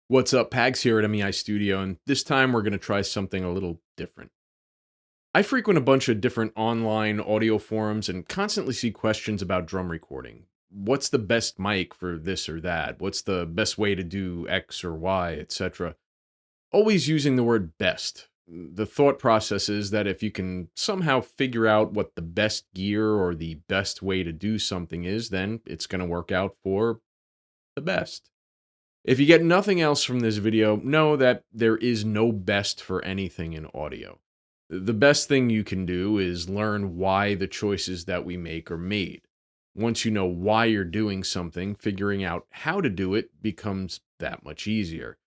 What's up, Pags here at MEI Studio, and this time we're going to try something a little different. I frequent a bunch of different online audio forums and constantly see questions about drum recording. What's the best mic for this or that? What's the best way to do X or Y, etc.? Always using the word best. The thought process is that if you can somehow figure out what the best gear or the best way to do something is, then it's going to work out for the best. If you get nothing else from this video, know that there is no best for anything in audio. The best thing you can do is learn why the choices that we make are made. Once you know why you're doing something, figuring out how to do it becomes that much easier.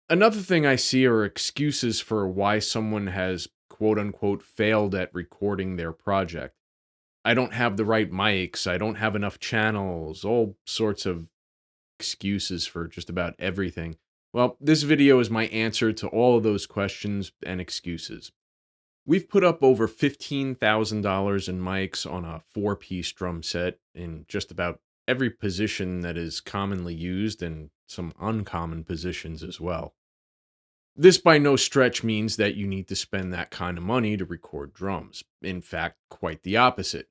Another thing I see are excuses for why someone has quote-unquote failed at recording their project. I don't have the right mics, I don't have enough channels, all sorts of excuses for just about everything. Well, this video is my answer to all of those questions and excuses. We've put up over $15,000 in mics on a 4-piece drum set in just about every position that is commonly used and some uncommon positions as well. This by no stretch means that you need to spend that kind of money to record drums. In fact, quite the opposite.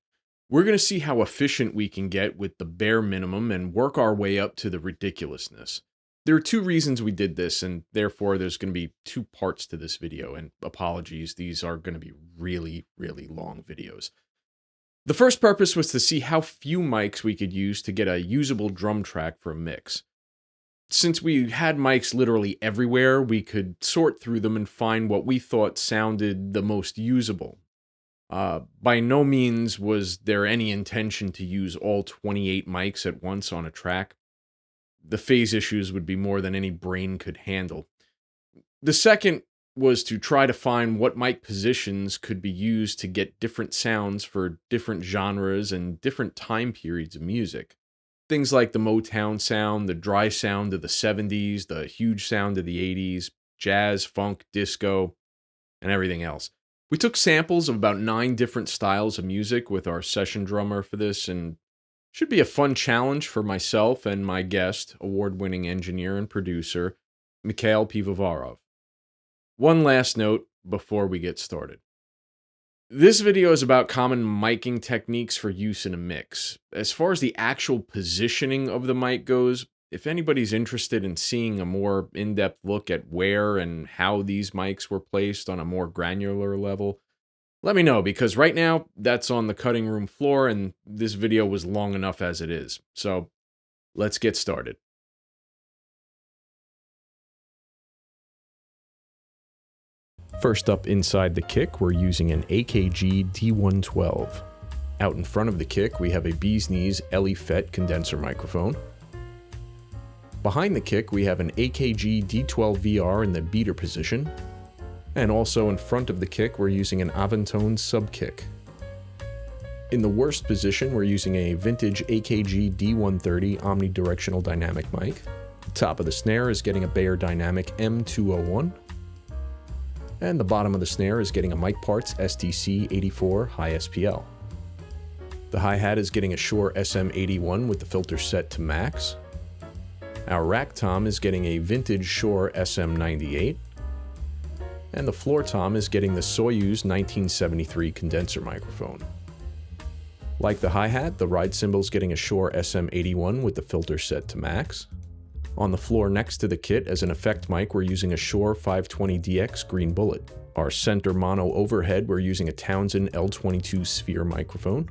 We're going to see how efficient we can get with the bare minimum and work our way up to the ridiculousness. There are two reasons we did this, and therefore there's going to be two parts to this video, and apologies, these are going to be really, really long videos. The first purpose was to see how few mics we could use to get a usable drum track for a mix. Since we had mics literally everywhere, we could sort through them and find what we thought sounded the most usable. By no means was there any intention to use all 28 mics at once on a track. The phase issues would be more than any brain could handle. The second was to try to find what mic positions could be used to get different sounds for different genres and different time periods of music. Things like the Motown sound, the dry sound of the 70s, the huge sound of the 80s, jazz, funk, disco, and everything else. We took samples of about 9 different styles of music with our session drummer for this, and should be a fun challenge for myself and my guest, award-winning engineer and producer, Mikhail Pivovarov. One last note before we get started. This video is about common miking techniques for use in a mix. As far as the actual positioning of the mic goes, if anybody's interested in seeing a more in-depth look at where and how these mics were placed on a more granular level, let me know, because right now that's on the cutting room floor and this video was long enough as it is. So let's get started. First up inside the kick, we're using an AKG D112. Out in front of the kick, we have a Bee's Knees LE-FET condenser microphone. Behind the kick, we have an AKG D12VR in the beater position. And also in front of the kick, we're using an Avantone sub-kick. In the worst position, we're using a vintage AKG D130 omnidirectional dynamic mic. The top of the snare is getting a Bayer Dynamic M201. And the bottom of the snare is getting a Mic Parts STC84 High SPL. The hi-hat is getting a Shure SM81 with the filter set to max. Our rack tom is getting a vintage Shure SM98. And the floor tom is getting the Soyuz 1973 condenser microphone. Like the hi-hat, the ride cymbal is getting a Shure SM81 with the filter set to max. On the floor next to the kit as an effect mic, we're using a Shure 520DX Green Bullet. Our center mono overhead, we're using a Townsend L22 Sphere microphone.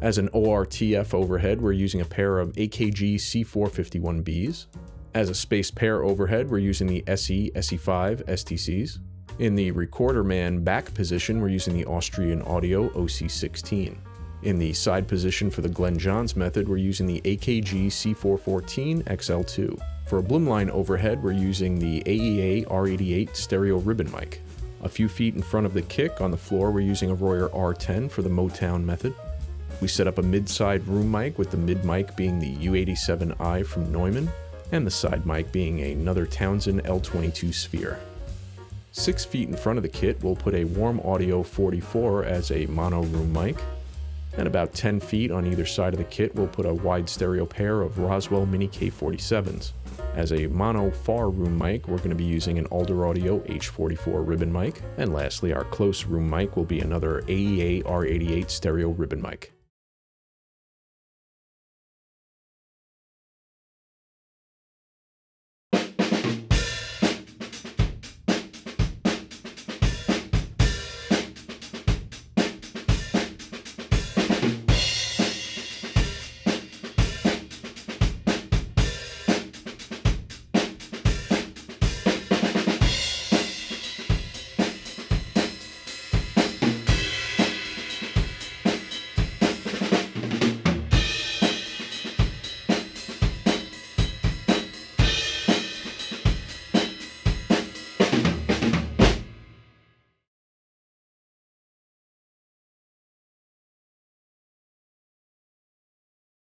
As an ORTF overhead, we're using a pair of AKG C451Bs. As a spaced pair overhead, we're using the SE-SE5 STCs. In the recorder man back position, we're using the Austrian Audio OC16. In the side position for the Glenn Johns method, we're using the AKG C414 XL2. For a Blumline overhead, we're using the AEA R88 stereo ribbon mic. A few feet in front of the kick on the floor, we're using a Royer R10 for the Motown method. We set up a mid-side room mic with the mid mic being the U87i from Neumann, and the side mic being another Townsend L22 Sphere. 6 feet in front of the kit, we'll put a Warm Audio 44 as a mono room mic, and about 10 feet on either side of the kit, we'll put a wide stereo pair of Roswell Mini K47s. As a mono far room mic, we're going to be using an Alder Audio H44 ribbon mic. And lastly, our close room mic will be another AEA R88 stereo ribbon mic.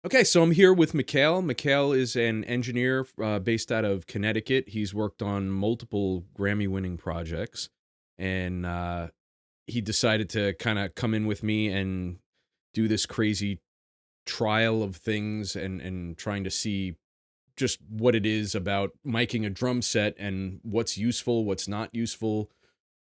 Okay, so I'm here with Mikhail. Mikhail is an engineer based out of Connecticut. He's worked on multiple Grammy-winning projects, and he decided to kind of come in with me and do this crazy trial of things and trying to see just what it is about miking a drum set and what's useful, what's not useful,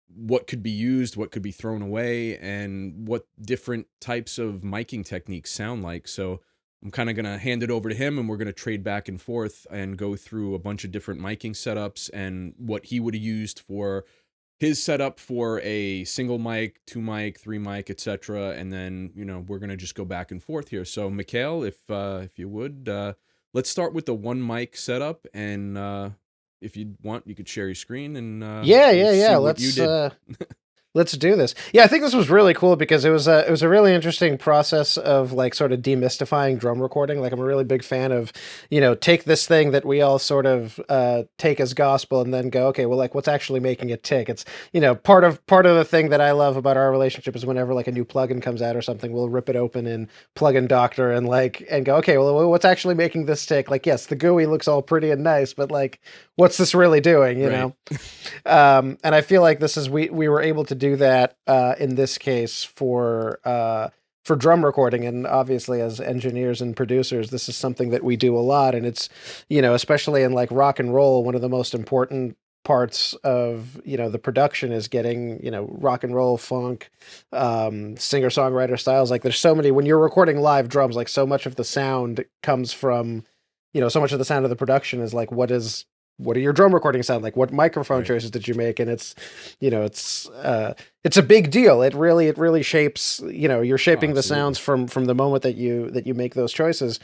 what could be used, what could be thrown away, and what different types of miking techniques sound like. So I'm kind of going to hand it over to him, and we're going to trade back and forth and go through a bunch of different miking setups and what he would have used for his setup for a single mic, 2 mic, 3 mic, etc. And then, we're going to just go back and forth here. So Mikhail, if you would, let's start with the 1 mic setup, and if you want, you could share your screen and Yeah. see what you did. Let's do this. Yeah, I think this was really cool because it was a really interesting process of like sort of demystifying drum recording. Like I'm a really big fan of, take this thing that we all sort of take as gospel and then go, okay, well, like what's actually making it tick? It's part of the thing that I love about our relationship is whenever like a new plugin comes out or something, we'll rip it open in Plugin Doctor and go, okay, well, what's actually making this tick? Like, yes, the GUI looks all pretty and nice, but like, what's this really doing? You Right. know. And I feel like this is we were able to do that in this case for drum recording, and obviously as engineers and producers, this is something that we do a lot, and it's especially in like rock and roll, one of the most important parts of the production is getting rock and roll funk singer songwriter styles. Like there's so many when you're recording live drums, like so much of the sound comes from so much of the sound of the production is like what do your drum recordings sound like? What microphone Right. choices did you make? And it's a big deal. It really shapes, you're Oh, shaping the absolutely. sounds from the moment that you make those choices.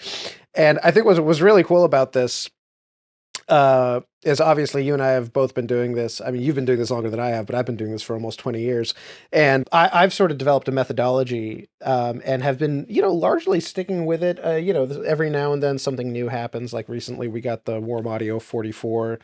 And I think what was really cool about this is obviously you and I have both been doing this. I mean, you've been doing this longer than I have, but I've been doing this for almost 20 years. And I've sort of developed a methodology and have been, largely sticking with it. Every now and then something new happens. Like recently we got the Warm Audio 44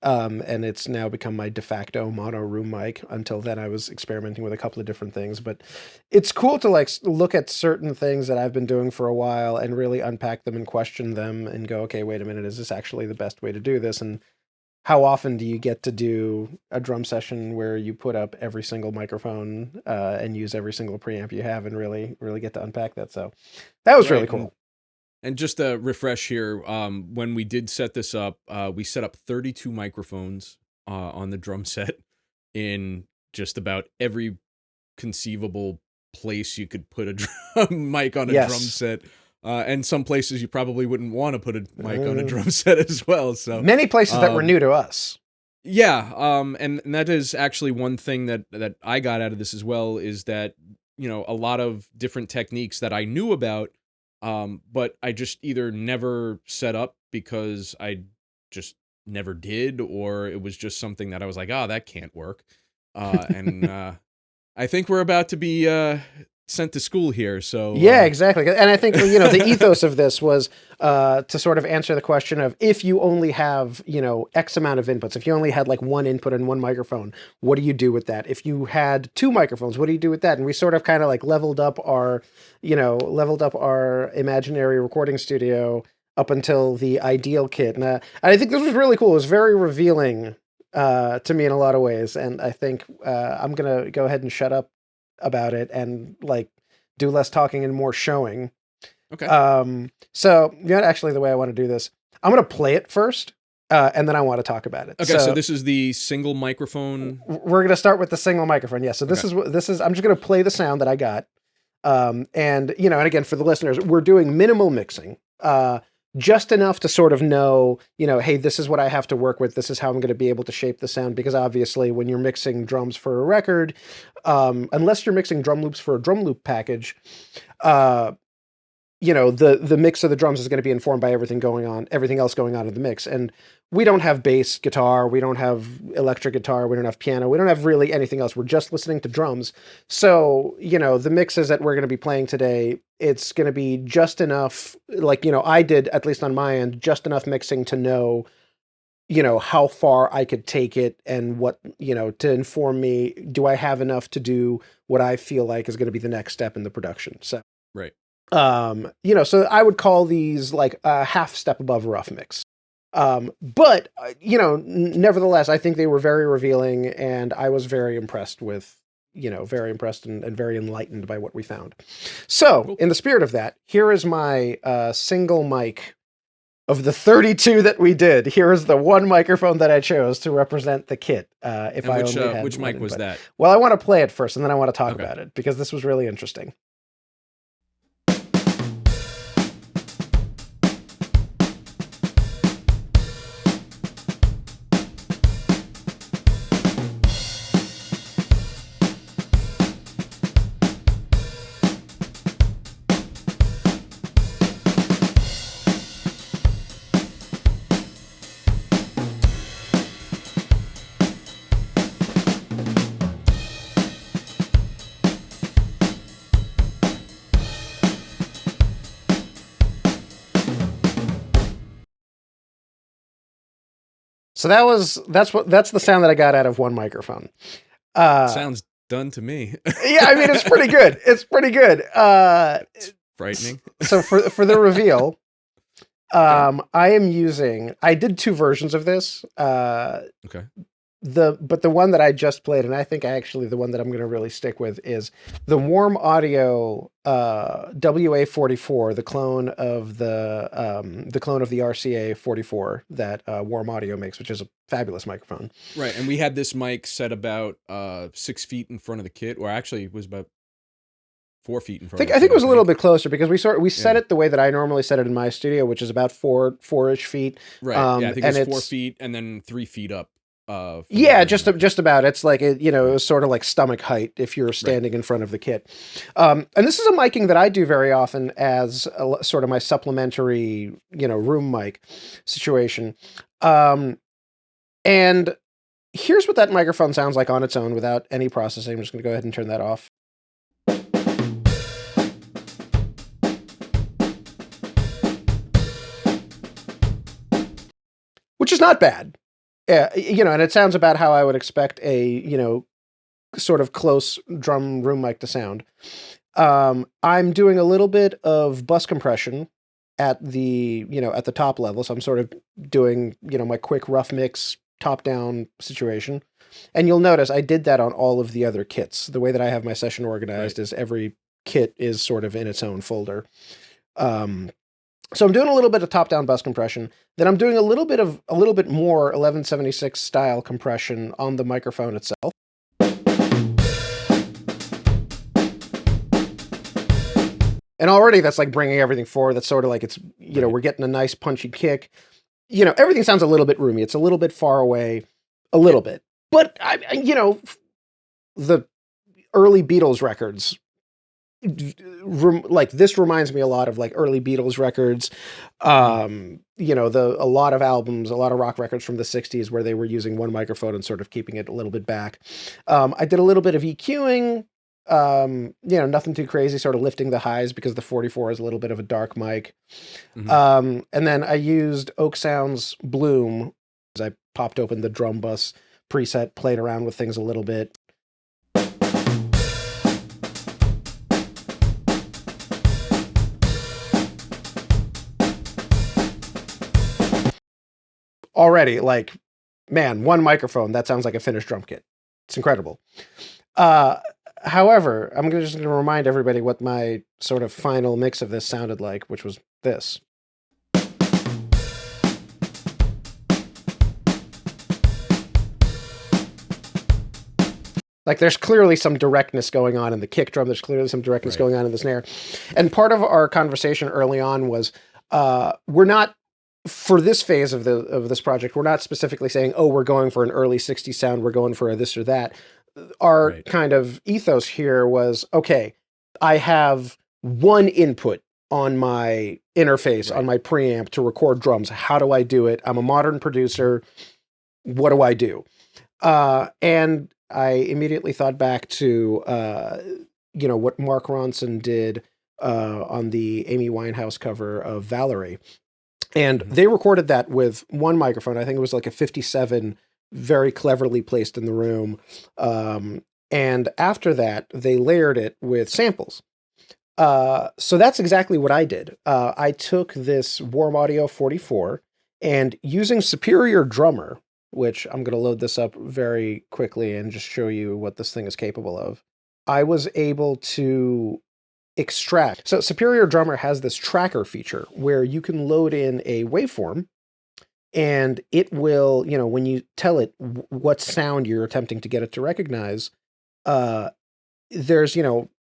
and it's now become my de facto mono room mic. Until then, I was experimenting with a couple of different things, but it's cool to like look at certain things that I've been doing for a while and really unpack them and question them and go, okay, wait a minute, is this actually the best way to do this? And how often do you get to do a drum session where you put up every single microphone and use every single preamp you have and really get to unpack that? So that was really Right. cool. And just a refresh here, when we did set this up, we set up 32 microphones on the drum set in just about every conceivable place you could put a drum mic on a drum Yes. set. And some places you probably wouldn't want to put a mic on a Uh, drum set as well. So, Many places that were um, new to us. yeah, and that is actually one thing that I got out of this as well is that a lot of different techniques that I knew about, but I just either never set up because I just never did, or it was just something that I was like, oh, that can't work, and I think we're about to be sent to school here, so Yeah, exactly. And I think, the ethos of this was to sort of answer the question of if you only have, X amount of inputs, if you only had like one input and one microphone, what do you do with that? If you had two microphones, what do you do with that? And we sort of kind of like leveled up our imaginary recording studio up until the ideal kit. And I think this was really cool. It was very revealing to me in a lot of ways. And I think I'm going to go ahead and shut up about it and like do less talking and more showing. okay, So actually the way I want to do this, I'm going to play it first and then I want to talk about it. Okay, so this is the single microphone. We're going to start with the single microphone. Yeah. So this is what this is. I'm just going to play the sound that I got. And again, for the listeners, we're doing minimal mixing, just enough to sort of know, hey, this is what I have to work with. This is how I'm going to be able to shape the sound. Because obviously when you're mixing drums for a record, unless you're mixing drum loops for a drum loop package, the mix of the drums is going to be informed by everything else going on in the mix. And we don't have bass guitar, we don't have electric guitar, we don't have piano, we don't have really anything else. We're just listening to drums. So, the mixes that we're going to be playing today, it's going to be just enough, I did, at least on my end, just enough mixing to know, how far I could take it and what, to inform me, do I have enough to do what I feel like is going to be the next step in the production. So, right. So I would call these like a half step above rough mix. But nevertheless, I think they were very revealing, and I was very impressed and very enlightened by what we found. So, Cool. In the spirit of that, here is my single mic of the 32 that we did. Here is the one microphone that I chose to represent the kit. Which mic was that? Well, I want to play it first, and then I want to talk about it, because this was really interesting. So that's the sound that I got out of one microphone. Sounds done to me. Yeah, I mean, it's pretty good. It's pretty good. It's frightening. So for the reveal, I did two versions of this. Okay. But the one that I just played, and I think the one that I'm going to really stick with, is the Warm Audio WA44, the clone of the RCA 44 that Warm Audio makes, which is a fabulous microphone. Right, and we had this mic set about 6 feet in front of the kit, or actually it was about 4 feet in front. I think it was a little bit closer, because we set it the way that I normally set it in my studio, which is about four-ish feet. Right. I think it was 4 feet and then 3 feet up. Just about. It's like it was sort of like stomach height if you're standing in front of the kit. And this is a miking that I do very often as sort of my supplementary, room mic situation. And here's what that microphone sounds like on its own without any processing. I'm just going to go ahead and turn that off. Which is not bad. Yeah, and it sounds about how I would expect a, sort of close drum room mic to sound. I'm doing a little bit of bus compression at the top level. So I'm sort of doing, my quick rough mix top down situation. And you'll notice I did that on all of the other kits. The way that I have my session organized is every kit is sort of in its own folder. So I'm doing a little bit of top-down bus compression. Then I'm doing a little bit more 1176 style compression on the microphone itself. And already that's like bringing everything forward. That's sort of like it's, we're getting a nice punchy kick. Everything sounds a little bit roomy. It's a little bit far away, a little bit. But the early Beatles records, like this reminds me a lot of like early Beatles records. A lot of albums, a lot of rock records from the 60s where they were using one microphone and sort of keeping it a little bit back. I did a little bit of EQing, nothing too crazy, sort of lifting the highs because the 44 is a little bit of a dark mic. And then I used Oak Sound's Bloom as I popped open the drum bus preset, played around with things a little bit. Already, like, man, one microphone, that sounds like a finished drum kit. It's incredible. However, I'm just going to remind everybody what my sort of final mix of this sounded like, which was this. Like there's clearly some directness going on in the kick drum. There's clearly some directness Right. going on in the snare. And part of our conversation early on was we're not for this phase of this project, we're not specifically saying, oh, we're going for an early 60s sound, we're going for a this or that. Our Right. kind of ethos here was, okay, I have one input on my interface, on Right. my preamp to record drums. How do I do it? I'm a modern producer. What do I do? And I immediately thought back to what Mark Ronson did on the Amy Winehouse cover of Valerie, and Mhm. they recorded that with one microphone. I think it was like a 57, very cleverly placed in the room. And after that, they layered it with samples. So that's exactly what I did. I took this Warm Audio 44 and using Superior Drummer, which I'm going to load this up very quickly and just show you what this thing is capable of. I was able to extract. So Superior Drummer has this tracker feature where you can load in a waveform and it will, when you tell it what sound you're attempting to get it to recognize, uh, there's,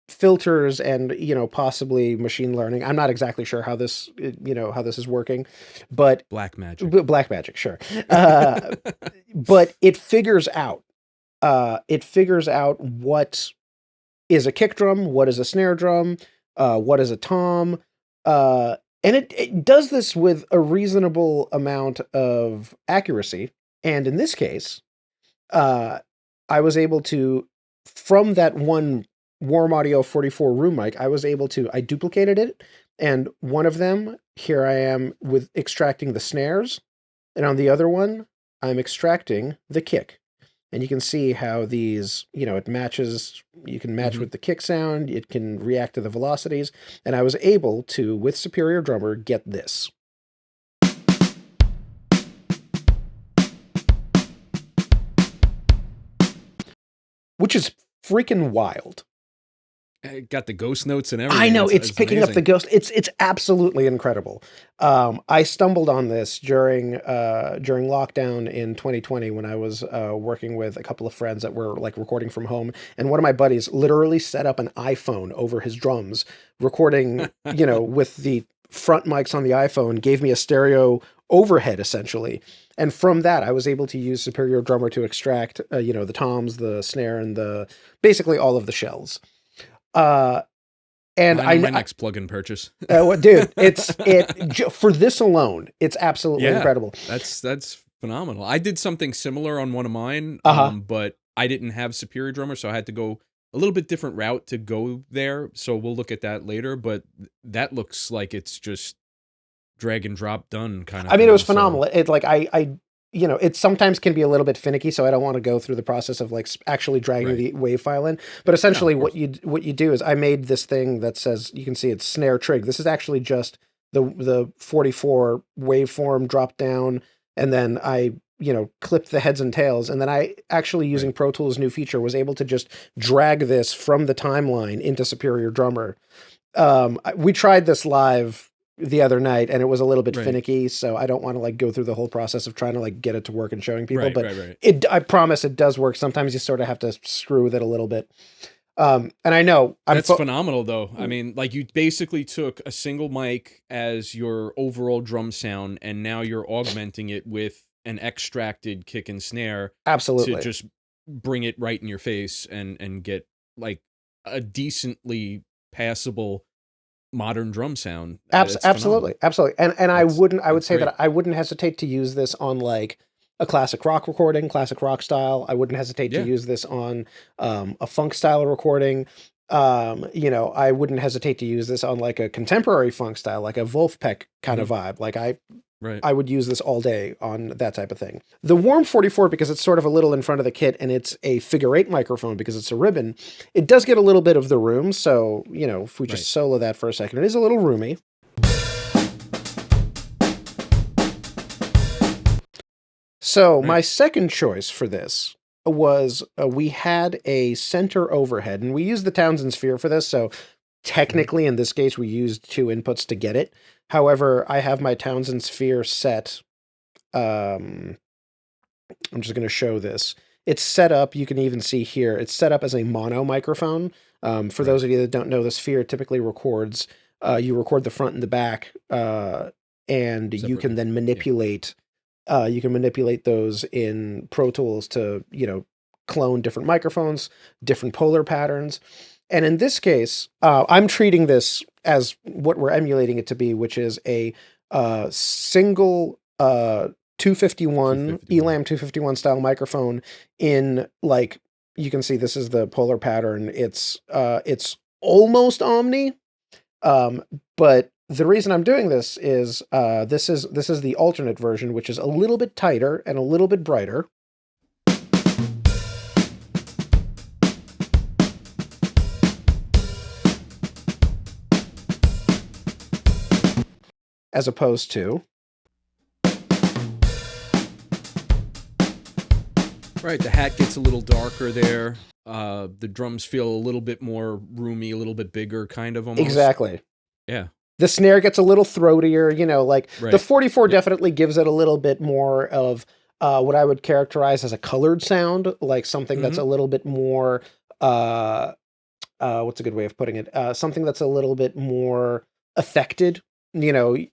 filters and, possibly machine learning. I'm not exactly sure how this, how this is working, but Black magic. black magic, sure. Uh, but it figures out what is a kick drum, what is a snare drum, what is a tom, and it does this with a reasonable amount of accuracy. And in this case, uh, I was able to, from that one Warm Audio 44 room mic, I duplicated it, and one of them, here I am with extracting the snares, and on the other one, I'm extracting the kick. And you can see how these, it matches, you can match Mhm. with the kick sound, it can react to the velocities, and I was able to, with Superior Drummer, get this. Which is freaking wild. Got the ghost notes and I everything. know, it's It's picking up the amazing. ghost. It's absolutely incredible. I stumbled on this during lockdown in 2020 when I was working with a couple of friends that were like recording from home, and one of my buddies literally set up an iPhone over his drums, recording, with the front mics on the iPhone, gave me a stereo overhead essentially. And from that, I was able to use Superior Drummer to extract, the toms, the snare, and the basically all of the shells. Uh, and I know my next plugin purchase. dude, for this alone, it's absolutely Yeah, incredible. that's phenomenal. I did something similar on one of mine, Uh-huh. but I didn't have Superior Drummer, so I had to go a little bit different route to go there. So we'll look at that later. But that looks like it's just drag and drop done kind of I mean, it was thing. So phenomenal. It like it sometimes can be a little bit finicky, so I don't want to go through the process of like actually dragging right, the wave file in. But no, essentially, of course, what you do is I made this thing that says, you can see it's snare trig. This is actually just the 44 waveform drop down, and then I clipped the heads and tails, and then I actually, using right. Pro Tools' new feature, was able to just drag this from the timeline into Superior Drummer. We tried this live the other night and it was a little bit Right. finicky, so I don't want to like go through the whole process of trying to like get it to work and showing people, Right, but right, right. I promise it does work. Sometimes you sort of have to screw with it a little bit. And I know That's phenomenal, though. I mean, like you basically took a single mic as your overall drum sound, and now you're augmenting it with an extracted kick and snare to absolutely. just bring it right in your face and get like a decently passable modern drum sound. That's Absolutely, phenomenal. absolutely. And I would That's say great. that I wouldn't hesitate to use this on like a classic rock recording, classic rock style. I wouldn't hesitate to Yeah. use this on a funk style recording. I wouldn't hesitate to use this on like a contemporary funk style, like a Wolfpack kind Hmm. of vibe. Like Right. I would use this all day on that type of thing. The Warm 44, because it's sort of a little in front of the kit and it's a figure eight microphone because it's a ribbon, it does get a little bit of the room. So, if we Right. just solo that for a second, it is a little roomy. So Right. my second choice for this was we had a center overhead, and we used the Townsend Sphere for this. So Hmm. technically, in this case, we used two inputs to get it. However, I have my Townsend Sphere set. Um, I'm just going to show this. it's set up, you can even see here, it's set up as a mono microphone. For Right. those of you that don't know, the Sphere typically records, you record the front and the back, and Separately. Yeah. you can manipulate those in Pro Tools to, clone different microphones, different polar patterns. And in this case, I'm treating this as what we're emulating it to be, which is a single 251 251. Elam 251 style microphone in like you can see this is the polar pattern. It's almost omni, um, but the reason I'm doing this is this is the alternate version, which is a little bit tighter and a little bit brighter, as opposed to Right. The hat gets a little darker there. The drums feel a little bit more roomy, a little bit bigger, kind of almost. exactly. Yeah. The snare gets a little throatier, like the Right. 44 Yep. definitely gives it a little bit more of what I would characterize as a colored sound, like something that's a Hmm. little bit more uh, what's a good way of putting it? Something that's a little bit more affected, Right.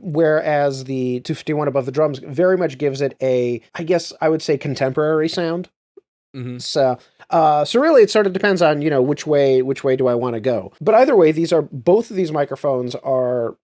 whereas the 251 above the drums very much gives it a, I guess I would say, contemporary sound. Hmm. So really, it sort of depends on which way do I want to go. But either way, both of these microphones are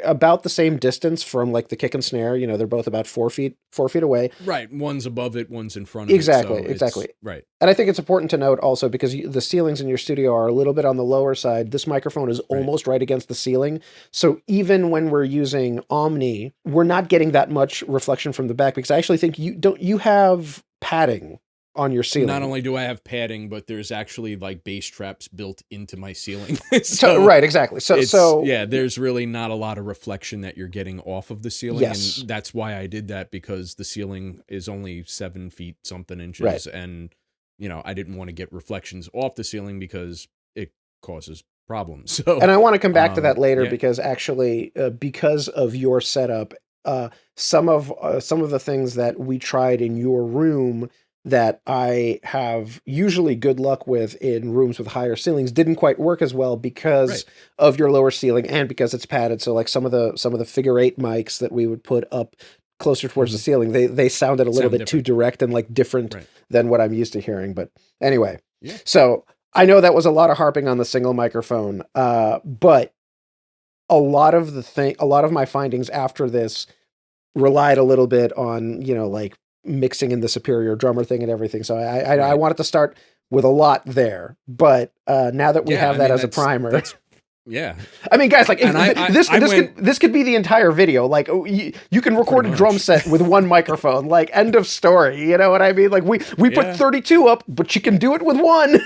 about the same distance from like the kick and snare. They're both about 4 feet away. Right. One's above it, one's in front of it. Exactly, So it's exactly. right. And I think it's important to note also because the ceilings in your studio are a little bit on the lower side. This microphone is Right. almost right against the ceiling. So even when we're using Omni, we're not getting that much reflection from the back because I actually think you have padding on your Not ceiling. only do I have padding, but there's actually like bass traps built into my ceiling. So Right, exactly. So it's, so yeah, there's really not a lot of reflection that you're getting off of the ceiling. yes, And that's why I did that, because the ceiling is only 7 feet something right. inches. And, I didn't want to get reflections off the ceiling because it causes problems. So, And I want to come back to that later yeah, because actually, because of your setup, some of the things that we tried in your room that I have usually good luck with in rooms with higher ceilings didn't quite work as well because right. of your lower ceiling and because it's padded. So like some of the figure eight mics that we would put up closer towards the Hmm. ceiling, they sounded a little Sound bit too different. direct and like different Right. than what I'm used to hearing. But anyway, Yeah. so I know that was a lot of harping on the single microphone, but a lot of my findings after this relied a little bit on, like mixing in the superior drummer thing and everything. So I Right. wanted to start with a lot there, but now that we Yeah. have I that mean, as a primer, that's, yeah. I mean, guys, like And I went this could be the entire video. Like you can pretty record a drum much. set with one microphone. Like end of story. You know what I mean? Like we put Yeah. 32 up, but you can do it with one.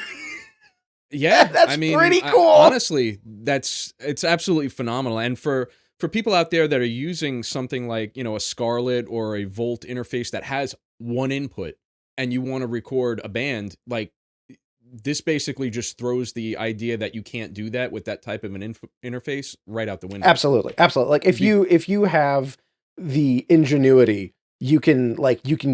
Yeah, That's I mean, pretty cool. honestly, it's absolutely phenomenal. And for people out there that are using something like, a Scarlett or a Volt interface that has one input, and you want to record a band, like, this basically just throws the idea that you can't do that with that type of an interface right out the window. Absolutely, absolutely. Like Be- if you have the ingenuity, you can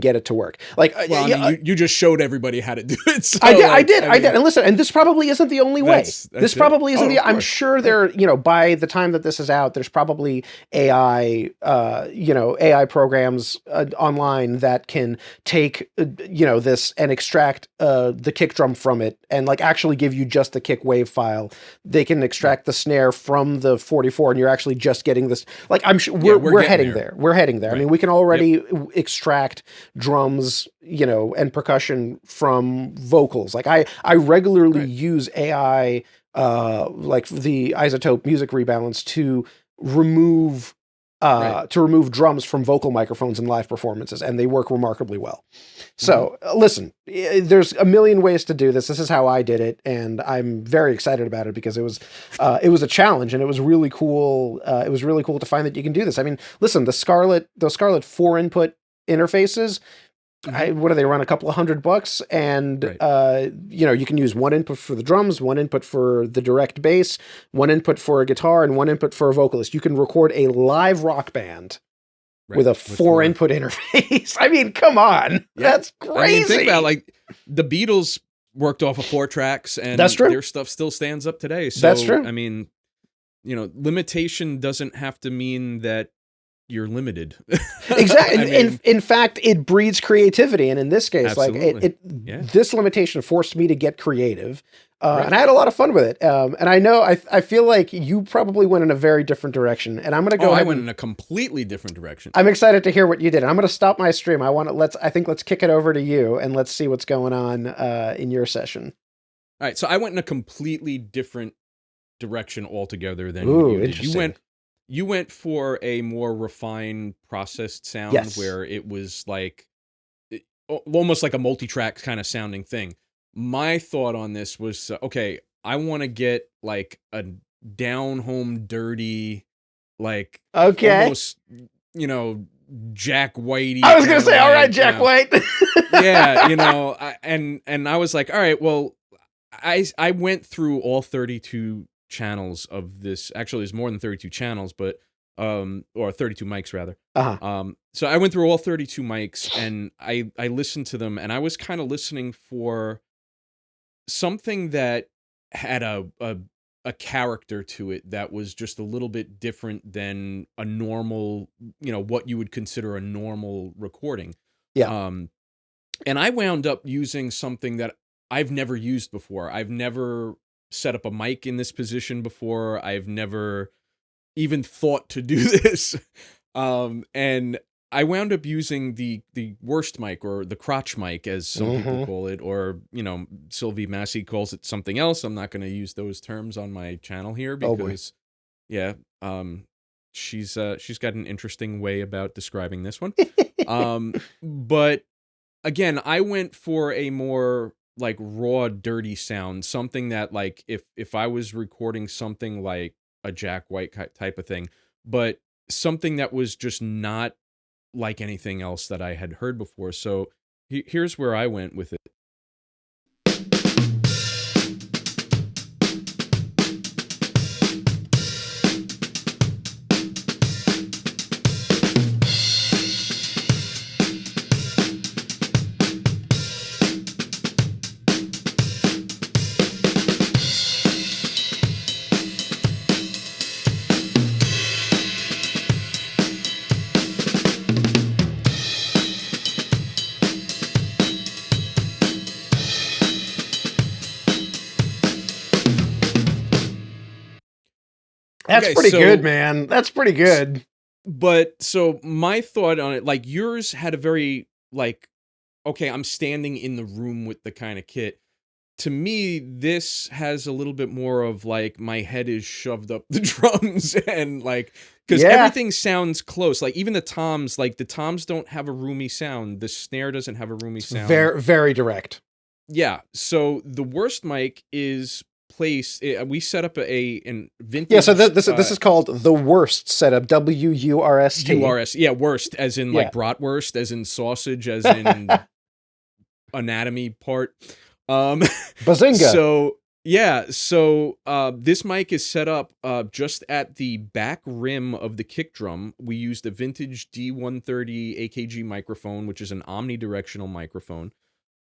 get it to work. Like well, I mean, you just showed everybody how to do it. I So, did, like, I I did. mean, And listen, and this probably isn't the only way. This that's it. probably isn't Oh, the. of I'm course. sure Right. there. By the time that this is out, there's probably AI. AI programs online that can take this and extract the kick drum from it and like actually give you just the kick wave file. They can Right. extract the snare from the 44, and you're actually just getting this. Like I'm sure Yeah, we're getting heading there. there. We're heading there. I Right. mean, we can Yep. already extract drums, and percussion from vocals. Like I regularly Right. use AI, like the isotope music rebalance remove Right. to remove drums from vocal microphones in live performances, and they work remarkably well. Hmm. So listen, there's a million ways to do this. This is how I did it, and I'm very excited about it because it was a challenge, and it was really cool. It was really cool to find that you can do this. I mean, listen, those Scarlett 4 input interfaces, Hmm. what do they run? A couple of $100, and Right. you can use one input for the drums, one input for the direct bass, one input for a guitar, and one input for a vocalist. You can record a live rock band with Right. a With 4. four-input interface. I mean, come on. Yeah. That's I mean, think about, crazy. like, the Beatles worked off of 4 tracks, That's and true. their stuff still stands up today. That's So, true. I mean, limitation doesn't have to mean that you're limited. Exactly. I mean, In fact, it breeds creativity. And in this case, like absolutely. Yeah. this limitation forced me to get creative. And Right. I had a lot of fun with it. And I know, I feel like you probably went in a very different direction. And I'm going to Oh, go I ahead went and in a completely different direction. I'm excited to hear what you did. I'm going to stop my stream. I think let's kick it over to you and let's see what's going on in your session. All right, so I went in a completely different direction altogether than what Ooh, you did. interesting. You went for a more refined, processed sound Yes. where it was like almost like a multi-track kind of sounding thing. My thought on this was, okay, I want to get like a down home dirty, like Okay. almost, you know, Jack Whitey I was going kind to of say, all right, like, Jack White. yeah, and I was like, all right, well, I went through all 32 channels of this. Actually, there's more than 32 channels, but or 32 mics rather. Uh-huh. So I went through all 32 mics and I listened to them, and I was kind of listening for something that had a character to it that was just a little bit different than a normal, what you would consider a normal recording. Yeah. Um, and I wound up using something that I've never used before. I've never set up a mic in this position before. I've never even thought to do this. And I wound up using the worst mic, or the crotch mic, as some people Mm-hmm. call it, or Sylvie Massey calls it something else. I'm not going to use those terms on my channel here Oh boy. because, yeah, she's got an interesting way about describing this one. But again, I went for a more like raw, dirty sound, something that, like, if I was recording something like a Jack White type of thing, but something that was just not like anything else that I had heard before. So here's where I went with it. That's Okay, pretty good, so man. That's pretty good. but so my thought on it, like, yours had a very, like, okay, I'm standing in the room with the kind of kit. To me, this has a little bit more of like my head is shoved up the drums, and like, because Yeah. everything sounds close. Like, even the toms, like the toms don't have a roomy sound. The snare doesn't have a roomy It's sound. very, very direct. Yeah. So the worst mic is placed. We set up an vintage. Yeah, so this is called the worst setup. WURST. URS. Yeah, worst as in like Yeah. bratwurst, as in sausage, as in anatomy part. Bazinga. So yeah, so this mic is set up just at the back rim of the kick drum. We used a vintage D130 AKG microphone, which is an omnidirectional microphone,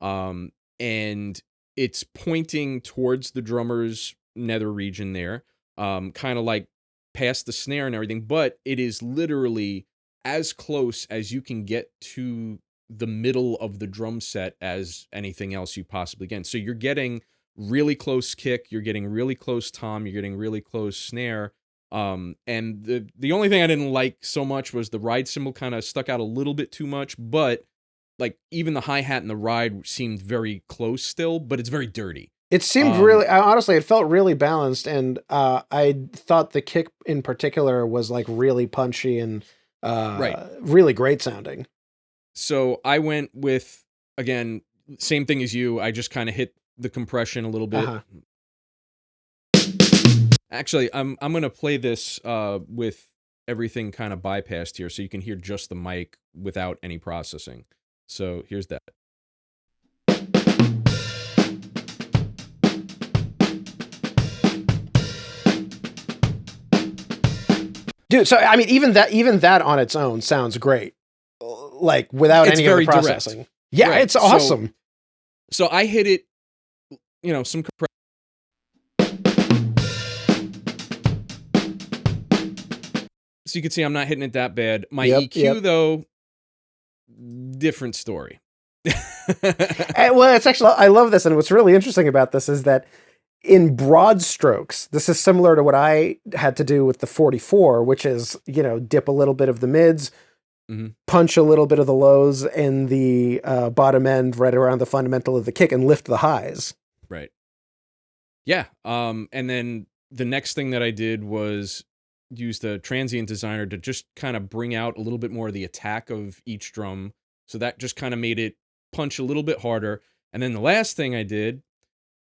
and it's pointing towards the drummer's nether region there, kind of like past the snare and everything. But it is literally as close as you can get to the middle of the drum set as anything else you possibly can. So you're getting really close kick, you're getting really close tom, you're getting really close snare. And the only thing I didn't like so much was the ride cymbal kind of stuck out a little bit too much, but like even the hi-hat and the ride seemed very close still, but it's very dirty. It seemed really, honestly, it felt really balanced, and I thought the kick in particular was like really punchy and Right. really great sounding. So I went with, again, same thing as you. I just kind of hit the compression a little bit. Uh-huh. Actually, I'm going to play this with everything kind of bypassed here, so you can hear just the mic without any processing. So here's that. Dude, so I mean, even that on its own sounds great, like without It's any of the very direct. processing. Yeah, Right. it's awesome. So I hit it, some so you can see I'm not hitting it that bad. My Yep, EQ yep. though, different story. Well, it's actually I love this, and what's really interesting about this is that in broad strokes, this is similar to what I had to do with the 44, which is dip a little bit of the mids, Mhm. punch a little bit of the lows in the bottom end right around the fundamental of the kick, and lift the highs. Right. Yeah. And then the next thing that I did was use the transient designer to just kind of bring out a little bit more of the attack of each drum. So that just kind of made it punch a little bit harder. And then the last thing I did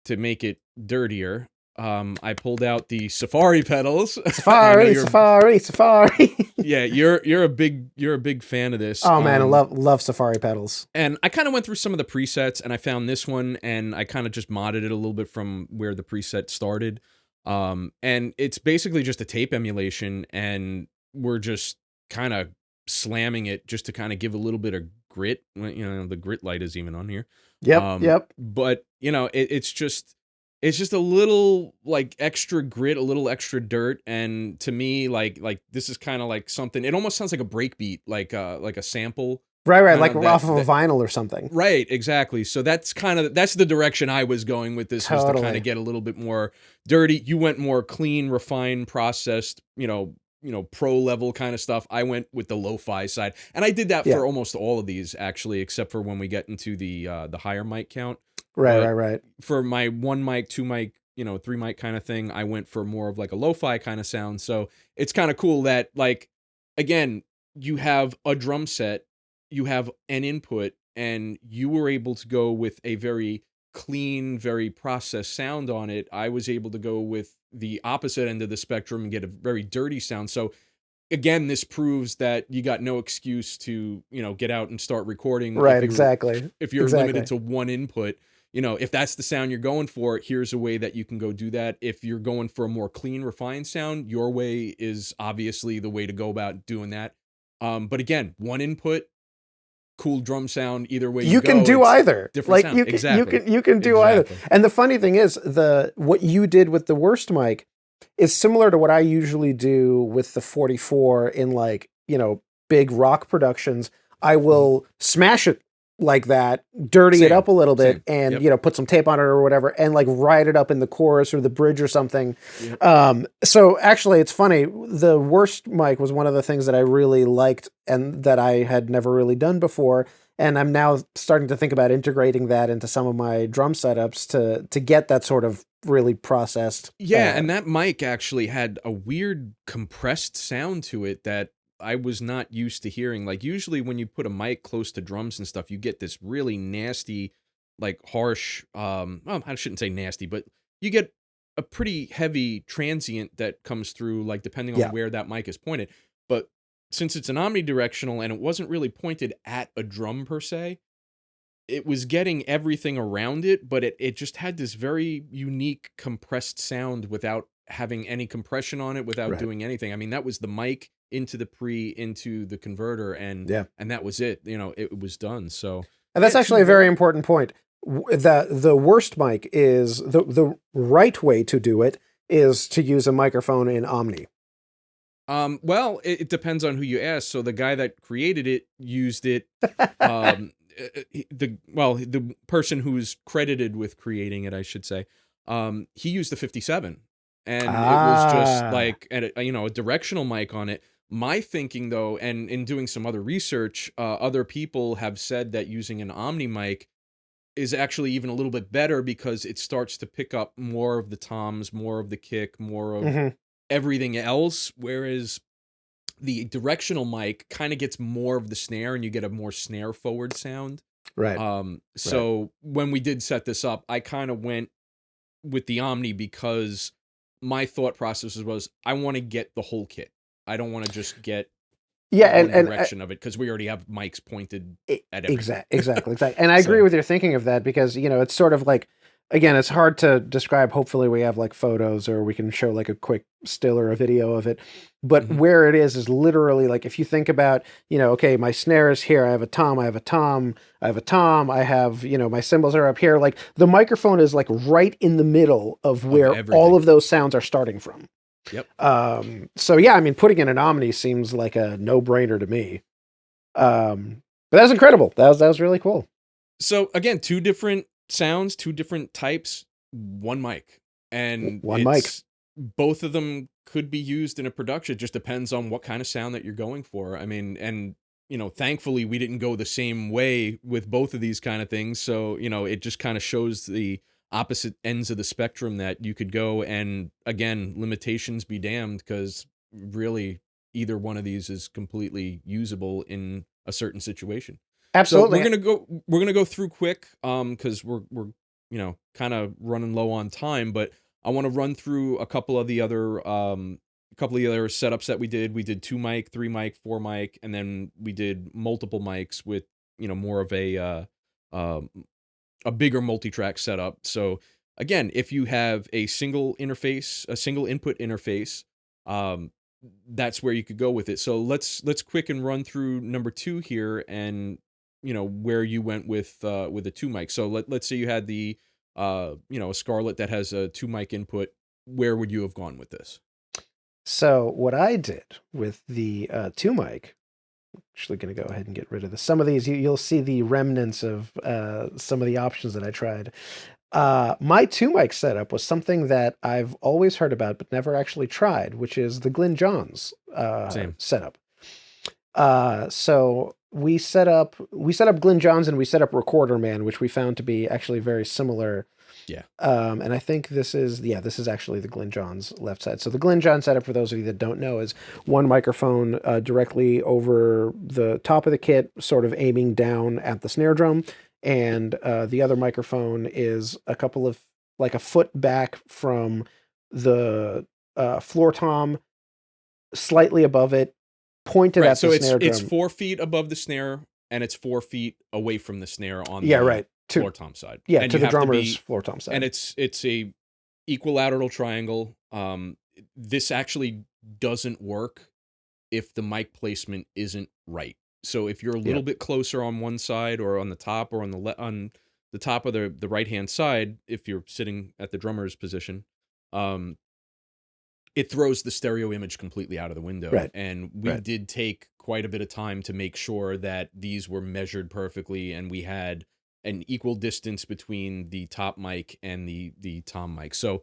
to make it dirtier, I pulled out the Safari pedals. And I know Safari, you're Safari, Safari. yeah, you're a big fan of this. Oh man, I love Safari pedals. And I kind of went through some of the presets and I found this one and I kind of just modded it a little bit from where the preset started. And it's basically just a tape emulation and we're just kind of slamming it just to kind of give a little bit of grit. The grit light is even on here. Yep, yep. But it's just a little like extra grit, a little extra dirt, and to me, like this is kind of like something. It almost sounds like a breakbeat, like a sample, Right, kind like of off of a vinyl or something. right, exactly. So that's the direction I was going with this was to kind Totally. of get a little bit more dirty. You went more clean, refined, processed, pro level kind of stuff. I went with the lo-fi side, and I did that Yeah. for almost all of these actually, except for when we get into the higher mic count. Right, But right, right. for my one mic, two mic, three mic kind of thing, I went for more of like a lo-fi kind of sound. So it's kind of cool that like again, you have a drum set, you have an input, and you were able to go with a very clean, very processed sound on it. I was able to go with the opposite end of the spectrum and get a very dirty sound. So again, this proves that you got no excuse to, get out and start recording Right, exactly. if you're limited Exactly. to one input. If that's the sound you're going for, here's a way that you can go do that. If you're going for a more clean, refined sound, your way is obviously the way to go about doing that. But again, one input, cool drum sound. Either way you You can go, do it's either. different Like sound. Exactly. you can do either. Exactly. And the funny thing is the what you did with the worst mic is similar to what I usually do with the 44 in like, big rock productions. I Mhm. will smash it like that, dirty it Same. up a little bit Same. and, Yep. put some tape on it or whatever and like write it up in the chorus or the bridge or something. Yep. So actually it's funny. The worst mic was one of the things that I really liked and that I had never really done before. And I'm now starting to think about integrating that into some of my drum setups to get that sort of really processed. Yeah, and that mic actually had a weird compressed sound to it that I was not used to hearing. Like usually when you put a mic close to drums and stuff, you get this really nasty, like harsh, well, I shouldn't say nasty, but you get a pretty heavy transient that comes through, like depending on Yeah. where that mic is pointed. But since it's an omnidirectional and it wasn't really pointed at a drum per se, it was getting everything around it, but it just had this very unique compressed sound without having any compression on it, without Right. doing anything. I mean, that was the mic into the pre into the converter, and Yeah. that was it. It was done. So And yeah, that's two actually a very very important point. The worst mic is the right way to do it is to use a microphone in Omni. well, it depends on who you ask. So the guy that created it used it. The person who's credited with creating it, I should say, he used the 57, and it was just Ah. like a directional mic on it. My thinking though, and in doing some other research, other people have said that using an Omni mic is actually even a little bit better because it starts to pick up more of the toms, more of the kick, more of Mhm. everything else, whereas the directional mic kind of gets more of the snare and you get a more snare forward sound. Right. Right. So when we did set this up, I kind of went with the Omni because my thought process was I want to get the whole kit. I don't want to just get Yeah, one and direction of it because we already have mics pointed at everything. Exactly. And I agree So with your thinking of that because, it's sort of like again, it's hard to describe. Hopefully, we have like photos or we can show like a quick still or a video of it. But Mhm. where it is literally like if you think about, okay, my snare is here. I have a tom. I have a tom. I have a tom. I have, my cymbals are up here. Like the microphone is like right in the middle of Of where all everything. of those sounds are starting from. Yep. So yeah, I mean, putting in an Omni seems like a no brainer to me. But that was incredible. That was really cool. So again, two different sounds, two different types, one mic. And One mic. it's both of them could be used in a production. It just depends on what kind of sound that you're going for. I mean, and thankfully we didn't go the same way with both of these kind of things. So, it just kind of shows the opposite ends of the spectrum that you could go, and again, limitations be damned, because really either one of these is completely usable in a certain situation. So we're Absolutely. gonna go we're gonna go through quick, because we're kind of running low on time, but I want to run through a couple of the other setups that we did. We did 2 mic, 3 mic, 4 mic, and then we did multiple mics with more of um, a bigger multi-track setup. So again, if you have a single interface, a single input interface, um, that's where you could go with it. So let's quick and run through number 2 here, and where you went with a 2 mic. So let's say you had the a Scarlett that has a 2 mic input. Where would you have gone with this? So what I did with the two mic, actually going to go ahead and get rid of this. Some of these you'll see the remnants of some of the options that I tried. My two mic setup was something that I've always heard about but never actually tried, which is the Glyn Johns Same. setup. So we set up Glyn Johns and we set up Recorder Man, which we found to be actually very similar. Yeah. And I think this is actually the Glyn Johns left side. So the Glyn John setup, for those of you that don't know, is one microphone directly over the top of the kit, sort of aiming down at the snare drum, and the other microphone is like a foot back from the floor tom, slightly above it, pointed Right. at the So it's snare it's drum. 4 feet above the snare, and it's 4 feet away from the snare on Yeah, the right. floor tom side. Yeah, And to you the have to drummer's be floor tom and side. it's a equilateral triangle. This actually doesn't work if the mic placement isn't right. So if you're a Yeah, little bit closer on one side, or on the top, or on the top of the right hand side, if you're sitting at the drummer's position, um, it throws the stereo image completely out of the window. right, And we right. did take quite a bit of time to make sure that these were measured perfectly, and we had an equal distance between the top mic and the tom mic. So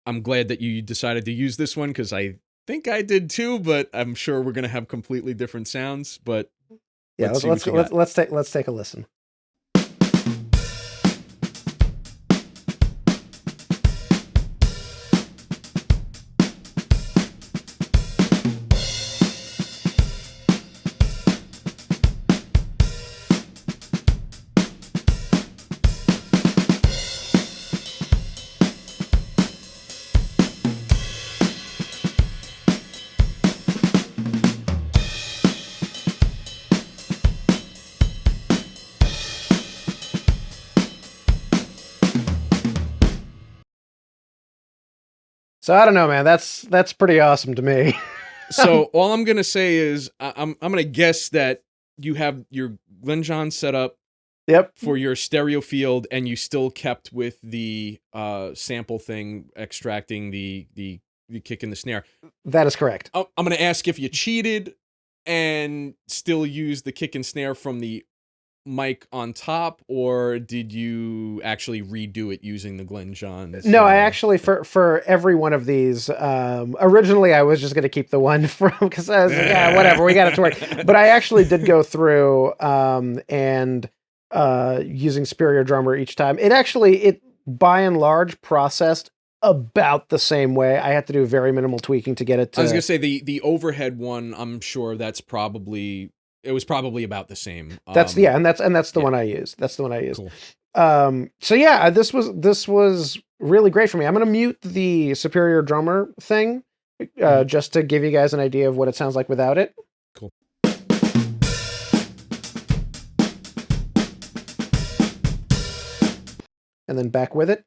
I'm glad that you decided to use this one, because I think I did too, but I'm sure we're gonna have completely different sounds. But Yeah, let's let's see let's what you let's got. let's take a listen. So I don't know, man. That's pretty awesome to me. So all I'm gonna say is I'm gonna guess that you have your Glenn John set up Yep, for your stereo field, and you still kept with the sample thing, extracting the kick and the snare. that is correct. I'm gonna ask if you cheated and still use the kick and snare from the mic on top, or did you actually redo it using the Glenn Johns? No, I actually for every one of these, originally I was just going to keep the one from because I was like, yeah, whatever, we got it to work. But I actually did go through and using Superior Drummer each time. It by and large processed about the same way. I had to do very minimal tweaking to get it I was gonna to. say the overhead one. I'm sure it was probably about the same. And that's the Yeah, one I used. That's the one I used. cool. So yeah, this was really great for me. I'm gonna mute the Superior Drummer thing, Mhm. just to give you guys an idea of what it sounds like without it, Cool. and then back with it.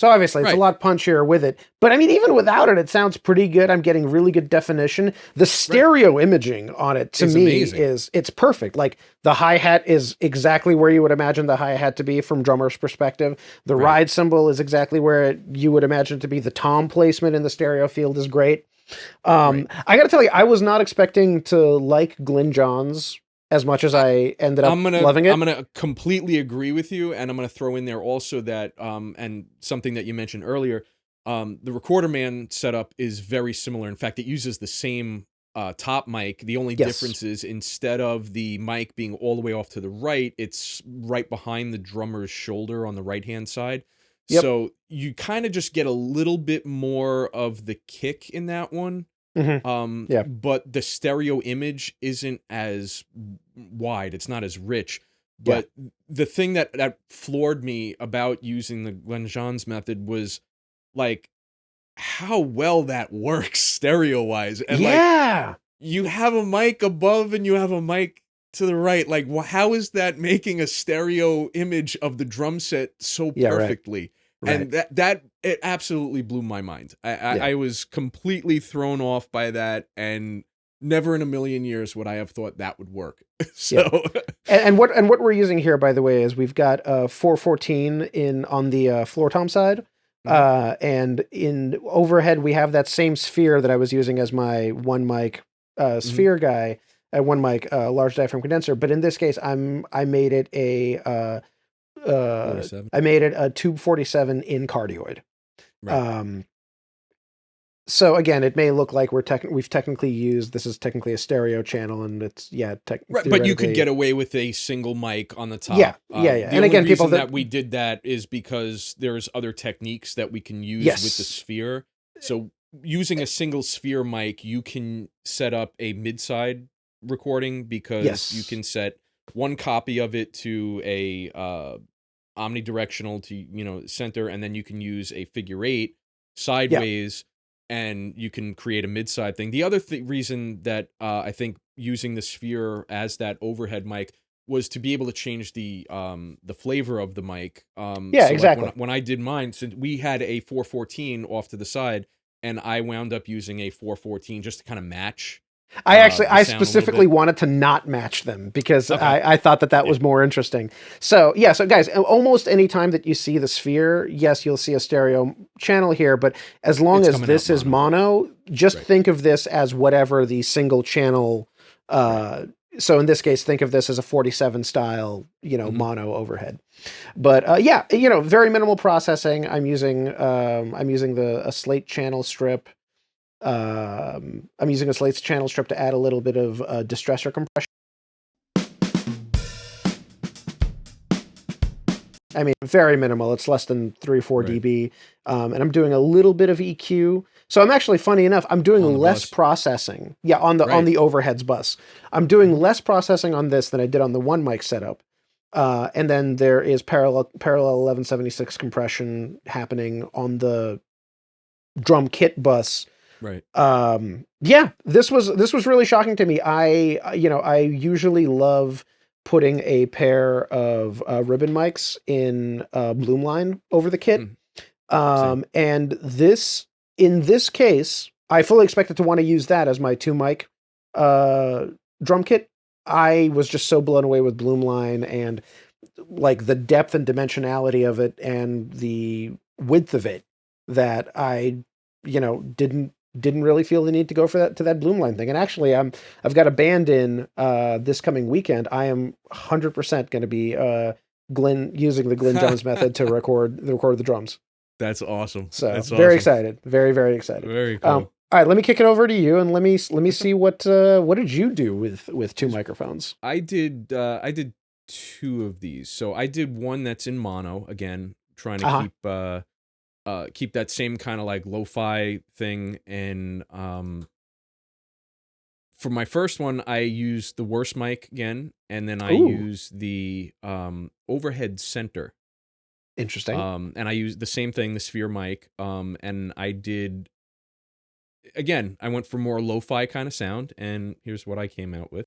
So obviously it's a Right. lot punchier with it. But I mean, even without it, it sounds pretty good. I'm getting really good definition. The Right. stereo imaging on it to It's me amazing. it's perfect. Like the hi-hat is exactly where you would imagine the hi-hat to be from drummer's perspective. The Right. ride cymbal is exactly where you would imagine it to be. The tom placement in the stereo field is great. Right. I gotta tell you, I was not expecting to like Glyn Johns as much as I, I ended up I'm gonna loving I'm it. gonna completely agree with you, and I'm gonna throw in there also that and something that you mentioned earlier, the Recorder Man setup is very similar. In fact, it uses the same top mic. The only Yes. difference is instead of the mic being all the way off to the right, it's right behind the drummer's shoulder on the right hand side. Yep. So you kind of just get a little bit more of the kick in that one. Hmm. Yeah. But the stereo image isn't as wide. It's not as rich. Yeah. But the thing that floored me about using the Glenjean's method was like how well that works stereo wise. And like Yeah. you have a mic above and you have a mic to the right. Like how is that making a stereo image of the drum set so Yeah. Right. perfectly? Right. And that it absolutely blew my mind. Yeah. I was completely thrown off by that, and never in a million years would I have thought that would work. Yeah. So And what we're using here, by the way, is we've got 414 in on the floor tom side, Mhm. and in overhead we have that same sphere that I was using as my one mic Mhm. sphere guy, one mic large diaphragm condenser. But in this case, I made it uh, 47. I made it a tube 47 in cardioid. Right. Um, so again, it may look like we've technically used this is technically a stereo channel, and it's Right, but you could theoretically get away with a single mic on the yeah top. yeah yeah. The And only again, people reason that that we did that is because there's other techniques that we can use with the yes sphere. So using a single sphere mic, you can set up a mid-side recording because you yes can set one copy of it to a omnidirectional to center, and then you can use a figure eight yeah sideways, and you can create a mid-side thing. The other reason that I think using the sphere as that overhead mic was to be able to change the flavor of the mic. yeah So like when exactly. when I did mine, since we had a 414 off to the side, and I wound up using a 414 just to kind of match the I sound a little specifically bit. wanted to not match them because Okay. I thought that Yeah. was more interesting. So yeah, so guys, almost any time that you see the sphere, yes, you'll see a stereo channel here, but as long It's as coming out this is mono. mono, just Right. think of this as whatever the single channel. Right. Uh, so in this case, think of this as a 47 style, Hmm. mono overhead. But yeah, very minimal processing. I'm using a slate channel strip. I'm using a Slate's channel strip to add a little bit of distressor compression. I mean, very minimal. It's less than 3 or 4 Right. dB. And I'm doing a little bit of EQ. So I'm actually, funny enough, I'm doing On the less bus. processing. Yeah, on Right. the overheads bus. I'm doing Mhm. less processing on this than I did on the one mic setup. And then there is parallel 1176 compression happening on the drum kit bus. Right. Yeah, this was really shocking to me. I usually love putting a pair of ribbon mics in Bloomline over the kit. Mm. Same. And in this case, I fully expected to want to use that as my two mic uh drum kit. I was just so blown away with Bloomline and like the depth and dimensionality of it and the width of it that I, didn't really feel the need to go for that Bloomline thing. And actually, I've got a band in this coming weekend. I am 100% going to be using the Glenn Jones method to record the drums. That's awesome. So That's very awesome. excited, very very excited. Very cool. All right, let me kick it over to you and let me see what did you do with two Is microphones? I did two of these. So I did one that's in mono again, trying to Uh huh. keep that same kind of like lo-fi thing. And for my first one, I used the worst mic again, and then I Ooh, used the overhead center. interesting. And I used the same thing, the sphere mic. And I did again, I went for more lo-fi kind of sound, and here's what I came out with.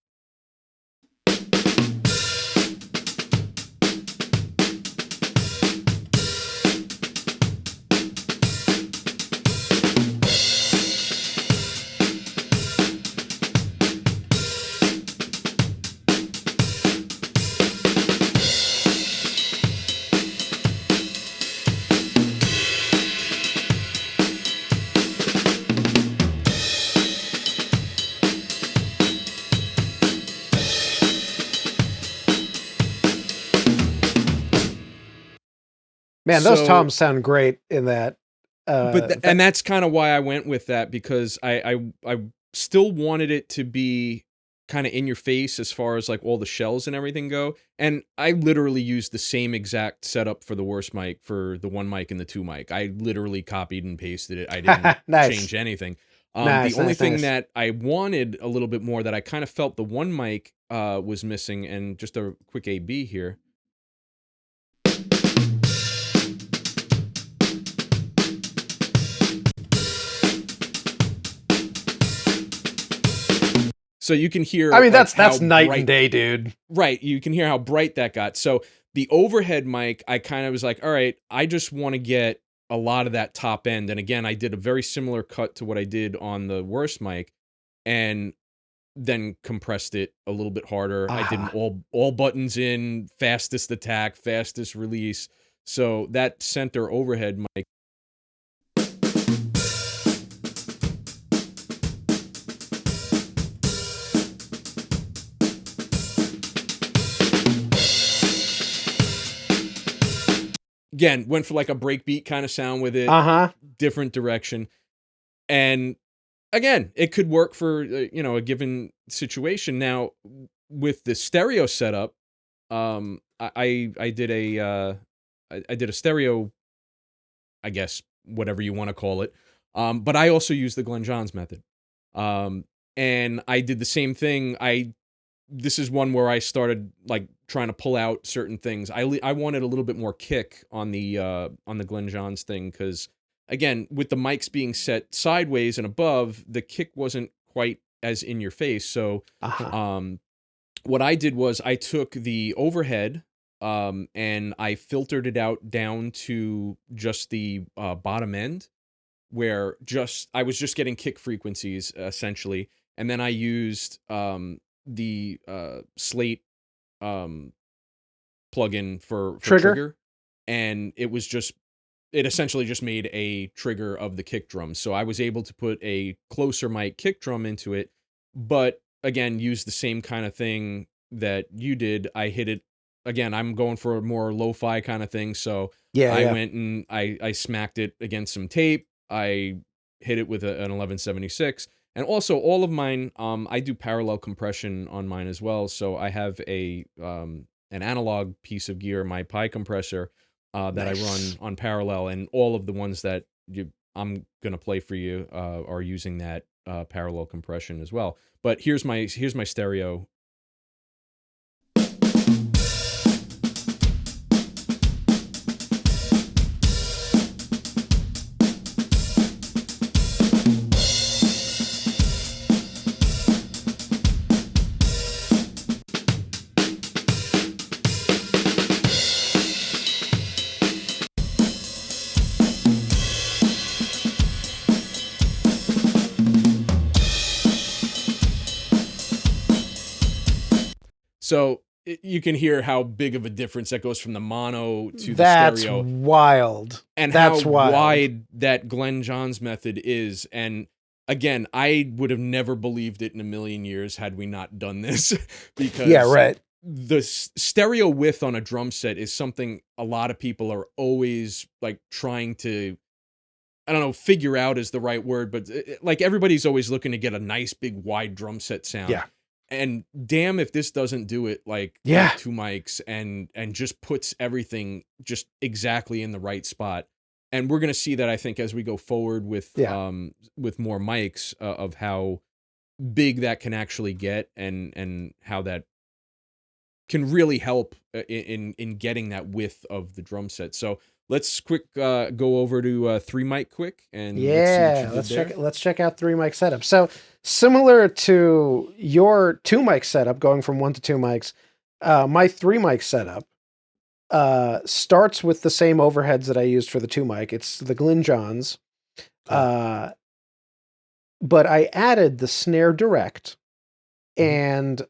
Man, those So toms sound great in that. and that's kind of why I went with that, because I still wanted it to be kind of in your face as far as like all the shells and everything go. And I literally used the same exact setup for the worst mic, for the one mic and the two mic. I literally copied and pasted it. I didn't Nice, change anything. The nice, only nice, thing nice. that I wanted a little bit more, that I kind of felt the one mic was missing, and just a quick A/B here. So you can I hear mean, like how that's night and bright. day, dude. Right, you can hear how bright that got. So the overhead mic, I kind of was like, all right, I just want to get a lot of that top end. And again, I did a very similar cut to what I did on the worst mic, and then compressed it a little bit harder. I did an Ah. all buttons in, fastest attack, fastest release. So that center overhead mic, again, went for like a breakbeat kind of sound with it, Uh-huh. different direction. And again, it could work for a given situation. Now, with the stereo setup, I did I did a stereo, I guess, whatever you want to call it. But I also used the Glenn Johns method. Um, and I did the same thing. This is one where I started like trying to pull out certain things. I wanted a little bit more kick on the Glenn Johns thing, because again, with the mics being set sideways and above, the kick wasn't quite as in your face. So Uh-huh. um, what I did was I took the overhead, and I filtered it out down to just the bottom end, where just I was just getting kick frequencies essentially, and then I used the Slate um, plugin for Trigger? trigger, and it essentially just made a trigger of the kick drum. So I was able to put a closer mic kick drum into it, but again, use the same kind of thing that you did. I hit it again. I'm going for a more lo-fi kind of thing, so Yeah, I yeah. went and I smacked it against some tape. I hit it with an 1176. And also all of mine, I do parallel compression on mine as well. So I have an analog piece of gear, my Pi compressor, that I run Nice. on parallel, and all of the ones that I'm gonna play for you are using that parallel compression as well. But here's my stereo. So you can hear how big of a difference that goes from the mono to the That's stereo, wild. and how That's wild. wide that Glenn Johns method is. And again, I would have never believed it in a million years had we not done this, Yeah, because right. the stereo width on a drum set is something a lot of people are always like trying to, I don't know, figure out is the right word, but like everybody's always looking to get a nice big wide drum set sound. Yeah. And damn if this doesn't do it Yeah. like two mics, and just puts everything just exactly in the right spot. And we're going to see that, I think, as we go forward Yeah. with more mics, of how big that can actually get, and how that can really help in getting that width of the drum set. So let's quick go over to three mic quick, and let's see what you Yeah, did there. let's check out three mic setup. So similar to your two mic setup, going from one to two mics, my three mic setup starts with the same overheads that I used for the two mic. It's the Glenn Johns, Okay. uh, but I added the snare direct, Mhm.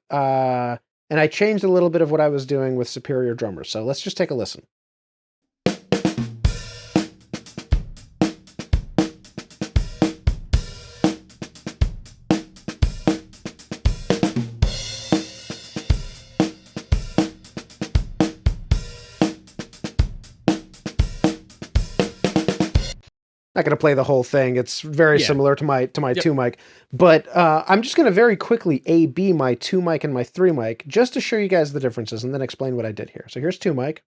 and I changed a little bit of what I was doing with Superior Drummer. So let's just take a listen. not going to play the whole thing. It's very Yeah. similar to my Yep. two mic, but I'm just going to very quickly A/B my two mic and my three mic just to show you guys the differences and then explain what I did here. So here's two mic.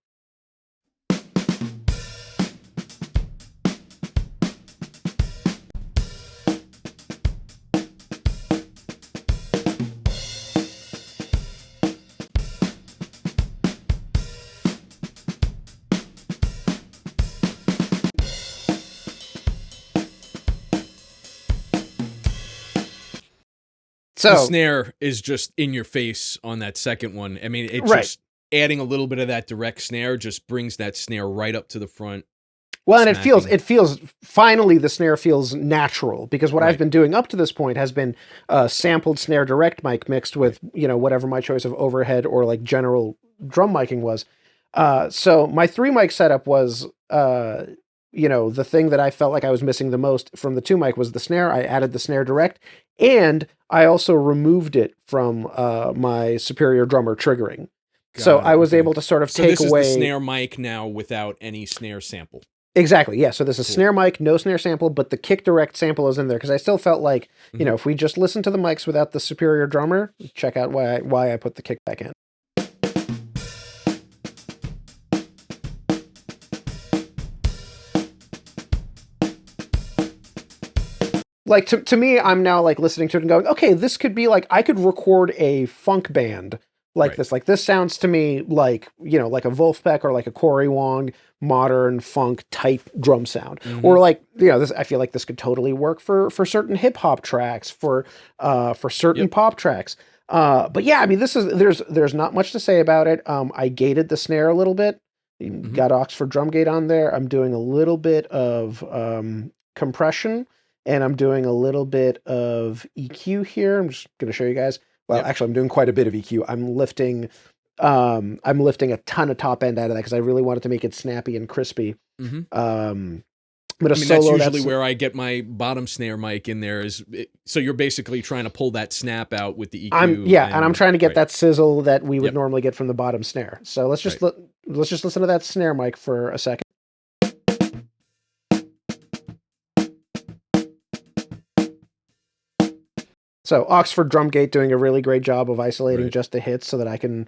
So the snare is just in your face on that second one. I mean, it Right. just adding a little bit of that direct snare just brings that snare right up to the front. well, and it smacking. feels finally the snare feels natural because what I've Right. been doing up to this point has been sampled snare direct mic mixed with whatever my choice of overhead or like general drum miking was. So my three mic setup was the thing that I felt like I was missing the most from the two mic was the snare. I added the snare direct, and I also removed it from my Superior Drummer triggering. So Got it, I was okay. able to sort of So take this is away the snare mic now without any snare sample. exactly. Yeah. So this is Cool. snare mic, no snare sample, but the kick direct sample is in there because I still felt like if we just listen to the mics without the Superior Drummer, check out why I put the kick back in. Like to me, I'm now like listening to it and going, okay, this could be like I could record a funk band like Right. this. Like this sounds to me like like a Wolfpack or like a Corey Wong modern funk type drum sound, or like this. I feel like this could totally work for certain hip hop tracks, for certain pop tracks. But yeah, I mean, there's not much to say about it. I gated the snare a little bit. Got Oxford drum gate on there. I'm doing a little bit of compression. And I'm doing a little bit of EQ here. I'm just going to show you guys. Well, actually, I'm doing quite a bit of EQ. I'm lifting a ton of top end out of that because I really wanted to make it snappy and crispy. I'm going to solo that's usually where I get my bottom snare mic in there. So you're basically trying to pull that snap out with the EQ. And I'm trying to get that sizzle that we would Yep. normally get from the bottom snare. So let's just let's just listen to that snare mic for a second. So Oxford Drumgate doing a really great job of isolating just the hits so that I can,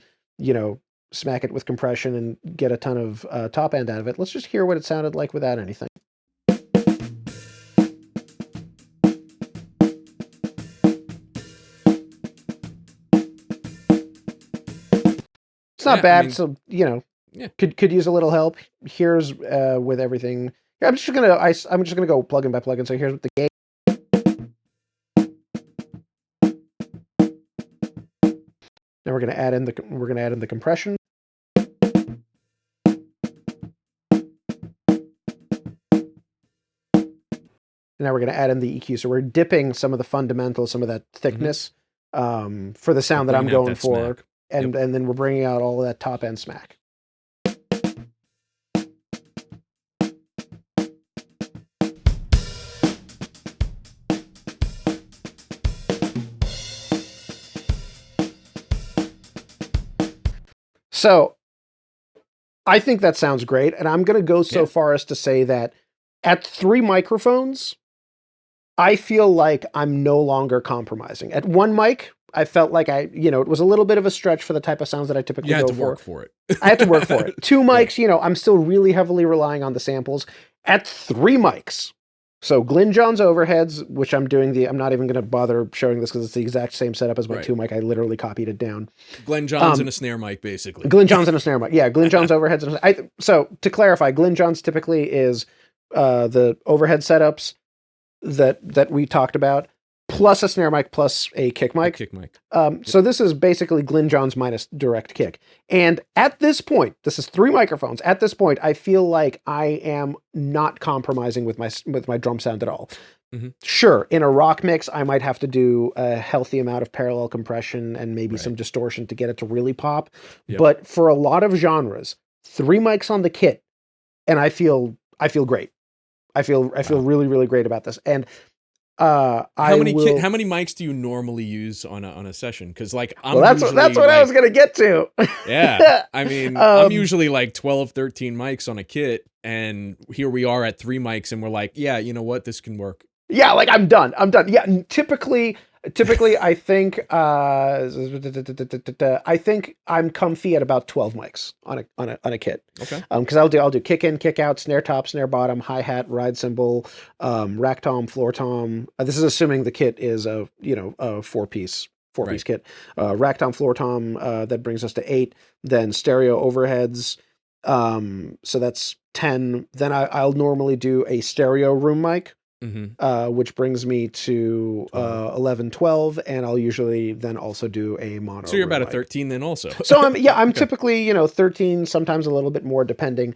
smack it with compression and get a ton of top end out of it. Let's just hear what it sounded like without anything. It's not bad. So, could use a little help. Here's with everything. I'm just gonna go plugin by plugin. So here's the gate. Now we're going to add in the compression. Now we're going to add in the EQ. So we're dipping some of the fundamentals, some of that thickness for the sound that I'm going for, and then we're bringing out all of that top end smack. So I think that sounds great. And I'm going to go so far as to say that at 3 microphones, I feel like I'm no longer compromising. At 1 mic, I felt like it was a little bit of a stretch for the type of sounds that I typically go for. You had to work for it. I had to work for it. 2 mics, I'm still really heavily relying on the samples. At 3 mics, so Glyn John's overheads, which I'm not even going to bother showing this because it's the exact same setup as my 2 mic. I literally copied it down. Glyn John's and a snare mic, basically. Glyn John's and a snare mic. Yeah, Glyn John's overheads. So to clarify, Glyn John's typically is the overhead setups that we talked about, plus a snare mic, plus a kick mic. So this is basically Glyn John's minus direct kick. And at this point, this is 3 microphones. At this point, I feel like I am not compromising with my drum sound at all. Sure, in a rock mix, I might have to do a healthy amount of parallel compression and maybe some distortion to get it to really pop. But for a lot of genres, 3 mics on the kit, and I feel great. I feel really, really great about this. And I will. How many mics do you normally use on a session? Because like Well, I'm that's usually what I was like, gonna get to. yeah, I mean, I'm um, usually like 12, 13 mics on a kit, and here we are at 3 mics, and we're like, yeah, you know what, this can work. yeah, like I'm done. I'm done. Yeah, typically, I think I think I'm comfy at about 12 mics on a kit. Okay, Because I'll do kick in, kick out, snare top, snare bottom, hi hat, ride cymbal, rack tom, floor tom. This is assuming the kit is a four piece right. kit. Rack tom, floor tom. That brings us to 8. Then stereo overheads. So that's 10. Then I'll normally do a stereo room mic, Mm-hmm. which brings me to 12. 11, 12, and I'll usually then also do a mono So you're room about a mic. 13 then also. So I'm Okay. typically 13, sometimes a little bit more depending.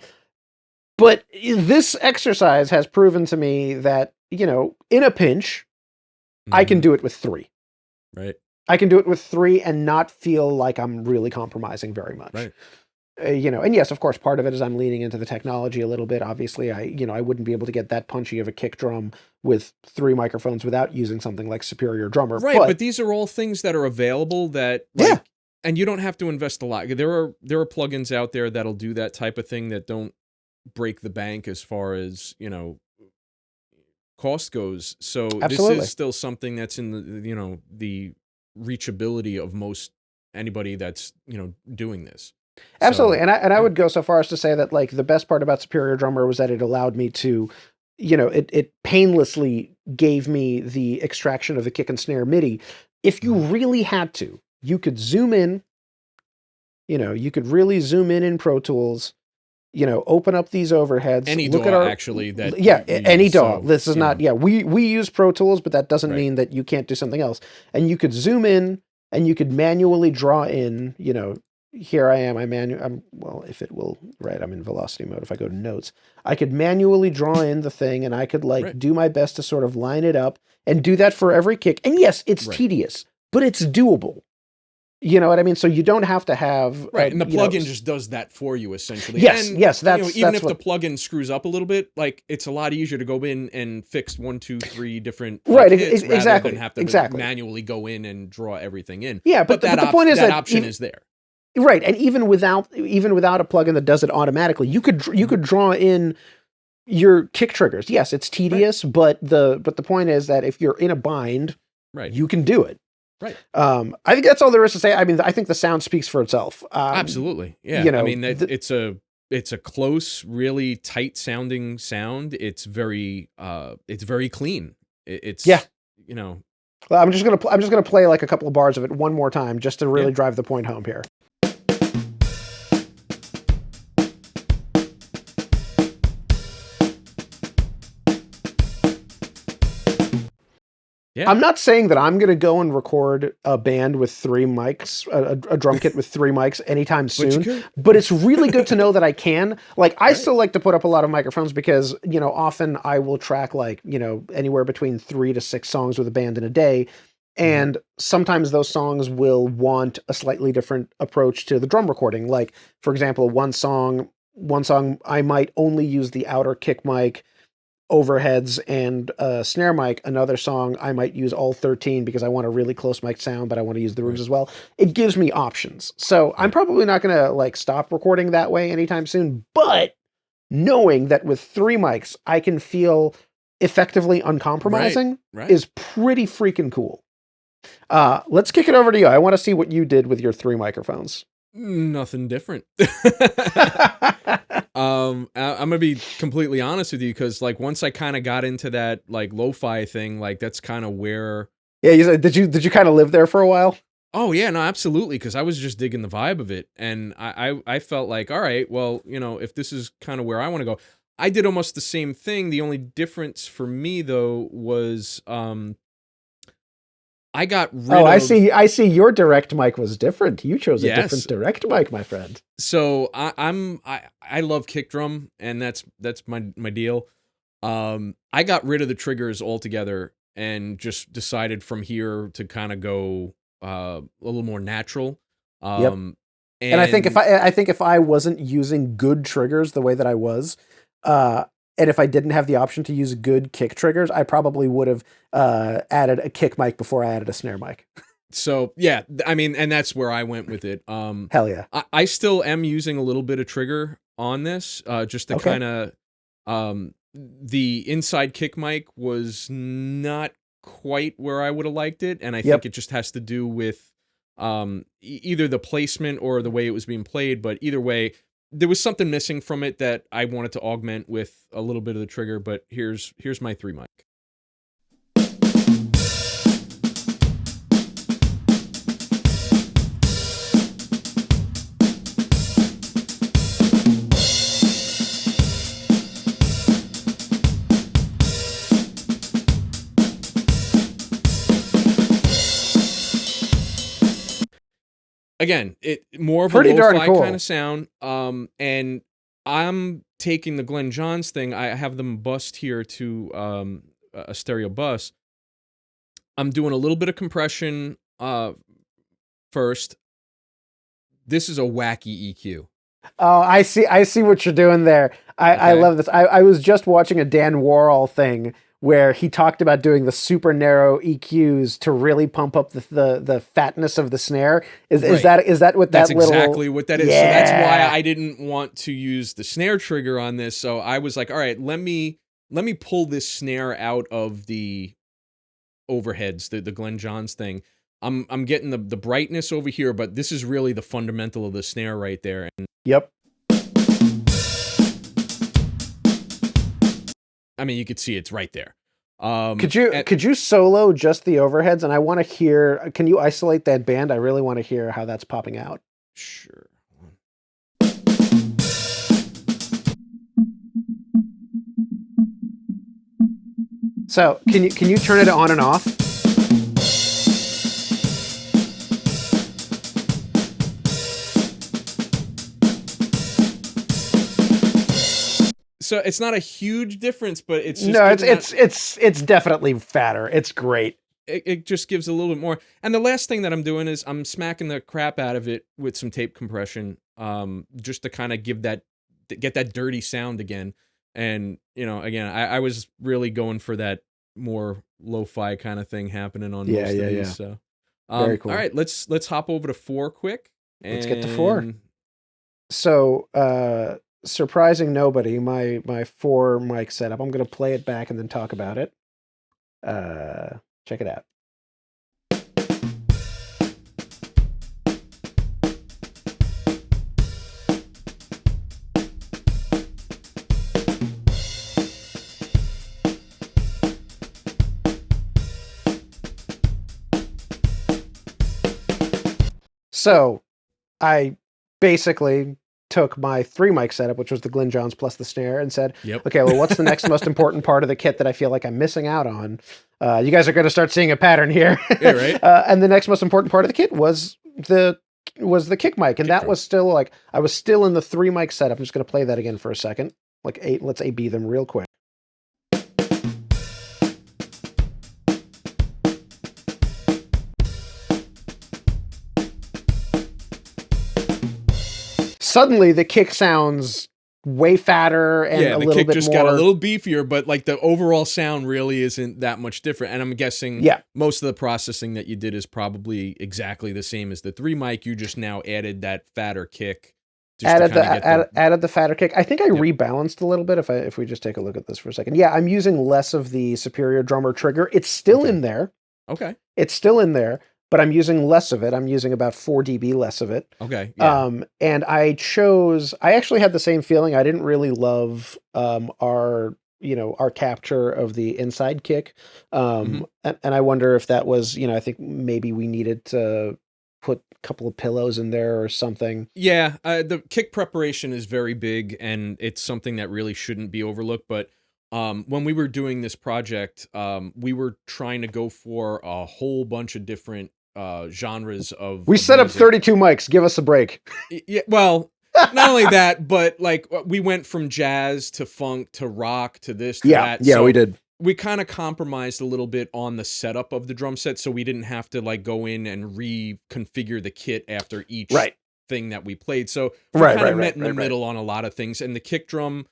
But this exercise has proven to me that in a pinch, I can Mm-hmm. do it with 3. Right. I can do it with 3 and not feel like I'm really compromising very much. Right. And yes, of course, part of it is I'm leaning into the technology a little bit. Obviously, I wouldn't be able to get that punchy of a kick drum with 3 microphones without using something like Superior Drummer. Right, but But these are all things that are available that yeah, like, and you don't have to invest a lot. There are plugins out there that'll do that type of thing that don't break the bank as far as, cost goes. So this is absolutely. still something that's in the reachability of most anybody that's, doing this. Absolutely. So, And I yeah. would go so far as to say that like the best part about Superior Drummer was that it allowed me to, it painlessly gave me the extraction of the kick and snare MIDI. If you Mhm. really had to, you could zoom in, you could really zoom in Pro Tools, open up these overheads, Any look at DAW our, actually that yeah, you any use. DAW. So, This is not, yeah, we use Pro Tools, but that doesn't right. mean that you can't do something else. And you could zoom in and you could manually draw in, here I am, well, if it will, right, I'm in velocity mode. If I go to notes, I could manually draw in the thing and I could Right. like do my best to sort of line it up and do that for every kick. And yes, it's Right. tedious, but it's doable. You know what I mean? So you don't have to have, Right, and the plugin just does that for you essentially. yes, And yes, even that's if the what. plugin screws up a little bit, like it's a lot easier to go in and fix 1, 2, 3 different like Right, hits rather than exactly, have to exactly. manually go in and draw everything in. Yeah, But but the point is that that option is there. right, and even without a plugin that does it automatically, you Mhm. could draw in your kick triggers. Yes, it's Right, tedious, but the point is that if you're in a bind, right, you can do it. right. I think that's all there is to say. I mean, I think the sound speaks for itself. Absolutely. Yeah. You I know, mean that it's a close, really tight sounding sound. It's very clean. yeah. It's you know Well, I'm just gonna play like a couple of bars of it one more time just to yeah. really drive the point home here. Yeah. I'm not saying that I'm going to go and record a band with 3 mics, a drum kit with 3 mics anytime But you soon, could. but it's really good to know that I can. Like, I Right. still like to put up a lot of microphones because, often I will track like, anywhere between 3 to 6 songs with a band in a day. Mhm. And sometimes those songs will want a slightly different approach to the drum recording. Like, for example, one song I might only use the outer kick mic, overheads, and a snare mic. Another song I might use all 13 because I want a really close mic sound, but I want to use the rooms Right. as well. It gives me options. So I'm Right. probably not going to like stop recording that way anytime soon, but knowing that with 3 mics I can feel effectively Right. uncompromising Right. is pretty freaking cool. Let's kick it over to you. I want to see what you did with your 3 microphones. Nothing different. I'm gonna be completely honest with you because like once I kind of got into that like lo-fi thing, like that's kind of where. Yeah, you said, did you kind of live there for a while? Oh yeah, no, absolutely. Because I was just digging the vibe of it, and I felt like, all right, well, if this is kind of where I want to go, I did almost the same thing. The only difference for me though was I got Oh, rid I of. see. I see. Your direct mic was different. You chose a different Yes. direct mic, my friend. So I love kick drum, and that's my deal. I got rid of the triggers altogether and just decided from here to kind of go a little more natural. Yep. Um, And I think if and I think if I wasn't using good triggers the way that I was, uh, And if I didn't have the option to use good kick triggers, I probably would have added a kick mic before I added a snare mic. So yeah, I mean, and that's where I went with it. Hell yeah. I still am using a little bit of trigger on this, just to Okay. kind of, the inside kick mic was not quite where I would have liked it, and I Yep. think it just has to do with either the placement or the way it was being played. But either way, there was something missing from it that I wanted to augment with a little bit of the trigger. But here's my 3 mic. Again, it more of Pretty a darn lo-fi cool. kind of sound. And I'm taking the Glenn Johns thing. I have them bust here to a stereo bus. I'm doing a little bit of compression first. This is a wacky EQ. Oh, I see what you're doing there. I Okay. love this. I was just watching a Dan Worrell thing where he talked about doing the super narrow EQs to really pump up the fatness of the snare. Is Right. that what That's that little exactly what that is. Yeah. So that's why I didn't want to use the snare trigger on this. So I was like, all right, let me pull this snare out of the overheads, the Glenn Johns thing. I'm getting the brightness over here, but this is really the fundamental of the snare right there. And Yep. I mean, you could see it's right there. Could you solo just the overheads? And I want to hear. Can you isolate that band? I really want to hear how that's popping out. Sure. So can you turn it on and off? So it's not a huge difference, but it's just No, giving that- it's definitely fatter. It's great. it just gives a little bit more. And the last thing that I'm doing is I'm smacking the crap out of it with some tape compression, just to kind of get that dirty sound again. And again, I was really going for that more lo-fi kind of thing happening on most of these. So Very cool. All right, let's hop over to 4 quick. Let's get to 4. And So surprising nobody, my 4 mic setup. I'm gonna play it back and then talk about it. Check it out. So I basically took my 3 mic setup, which was the Glenn Johns plus the snare, and said, Yep. okay, well, what's the next most important part of the kit that I feel like I'm missing out on? You guys are going to start seeing a pattern here. Yeah, right. And the next most important part of the kit was the kick mic, and that was still like I was still in the 3 mic setup. I'm just going to play that again for a second. Let's A/B them real quick. Suddenly, the kick sounds way fatter and yeah, a the little kick bit just more. got a little beefier, but like the overall sound really isn't that much different. And I'm guessing most of the processing that you did is probably exactly the same as the 3 mic. You just now added that fatter kick. Added the fatter kick. I think I rebalanced a little bit. If we just take a look at this for a second, yeah, I'm using less of the Superior Drummer trigger. It's still in there. Okay. It's still in there, but I'm using less of it. I'm using about 4 dB less of it. Okay. Yeah. And I actually had the same feeling. I didn't really love our capture of the inside kick. And I wonder if that was, I think maybe we needed to put a couple of pillows in there or something. Yeah. The kick preparation is very big, and it's something that really shouldn't be overlooked. But when we were doing this project, we were trying to go for a whole bunch of different genres of. We set up 32 mics. Give us a break. Yeah, well, not only that, but like we went from jazz to funk to rock to this to that. Yeah, so we did. We kind of compromised a little bit on the setup of the drum set, so we didn't have to like go in and reconfigure the kit after each thing that we played. So we kind of met in the middle on a lot of things, and the kick drum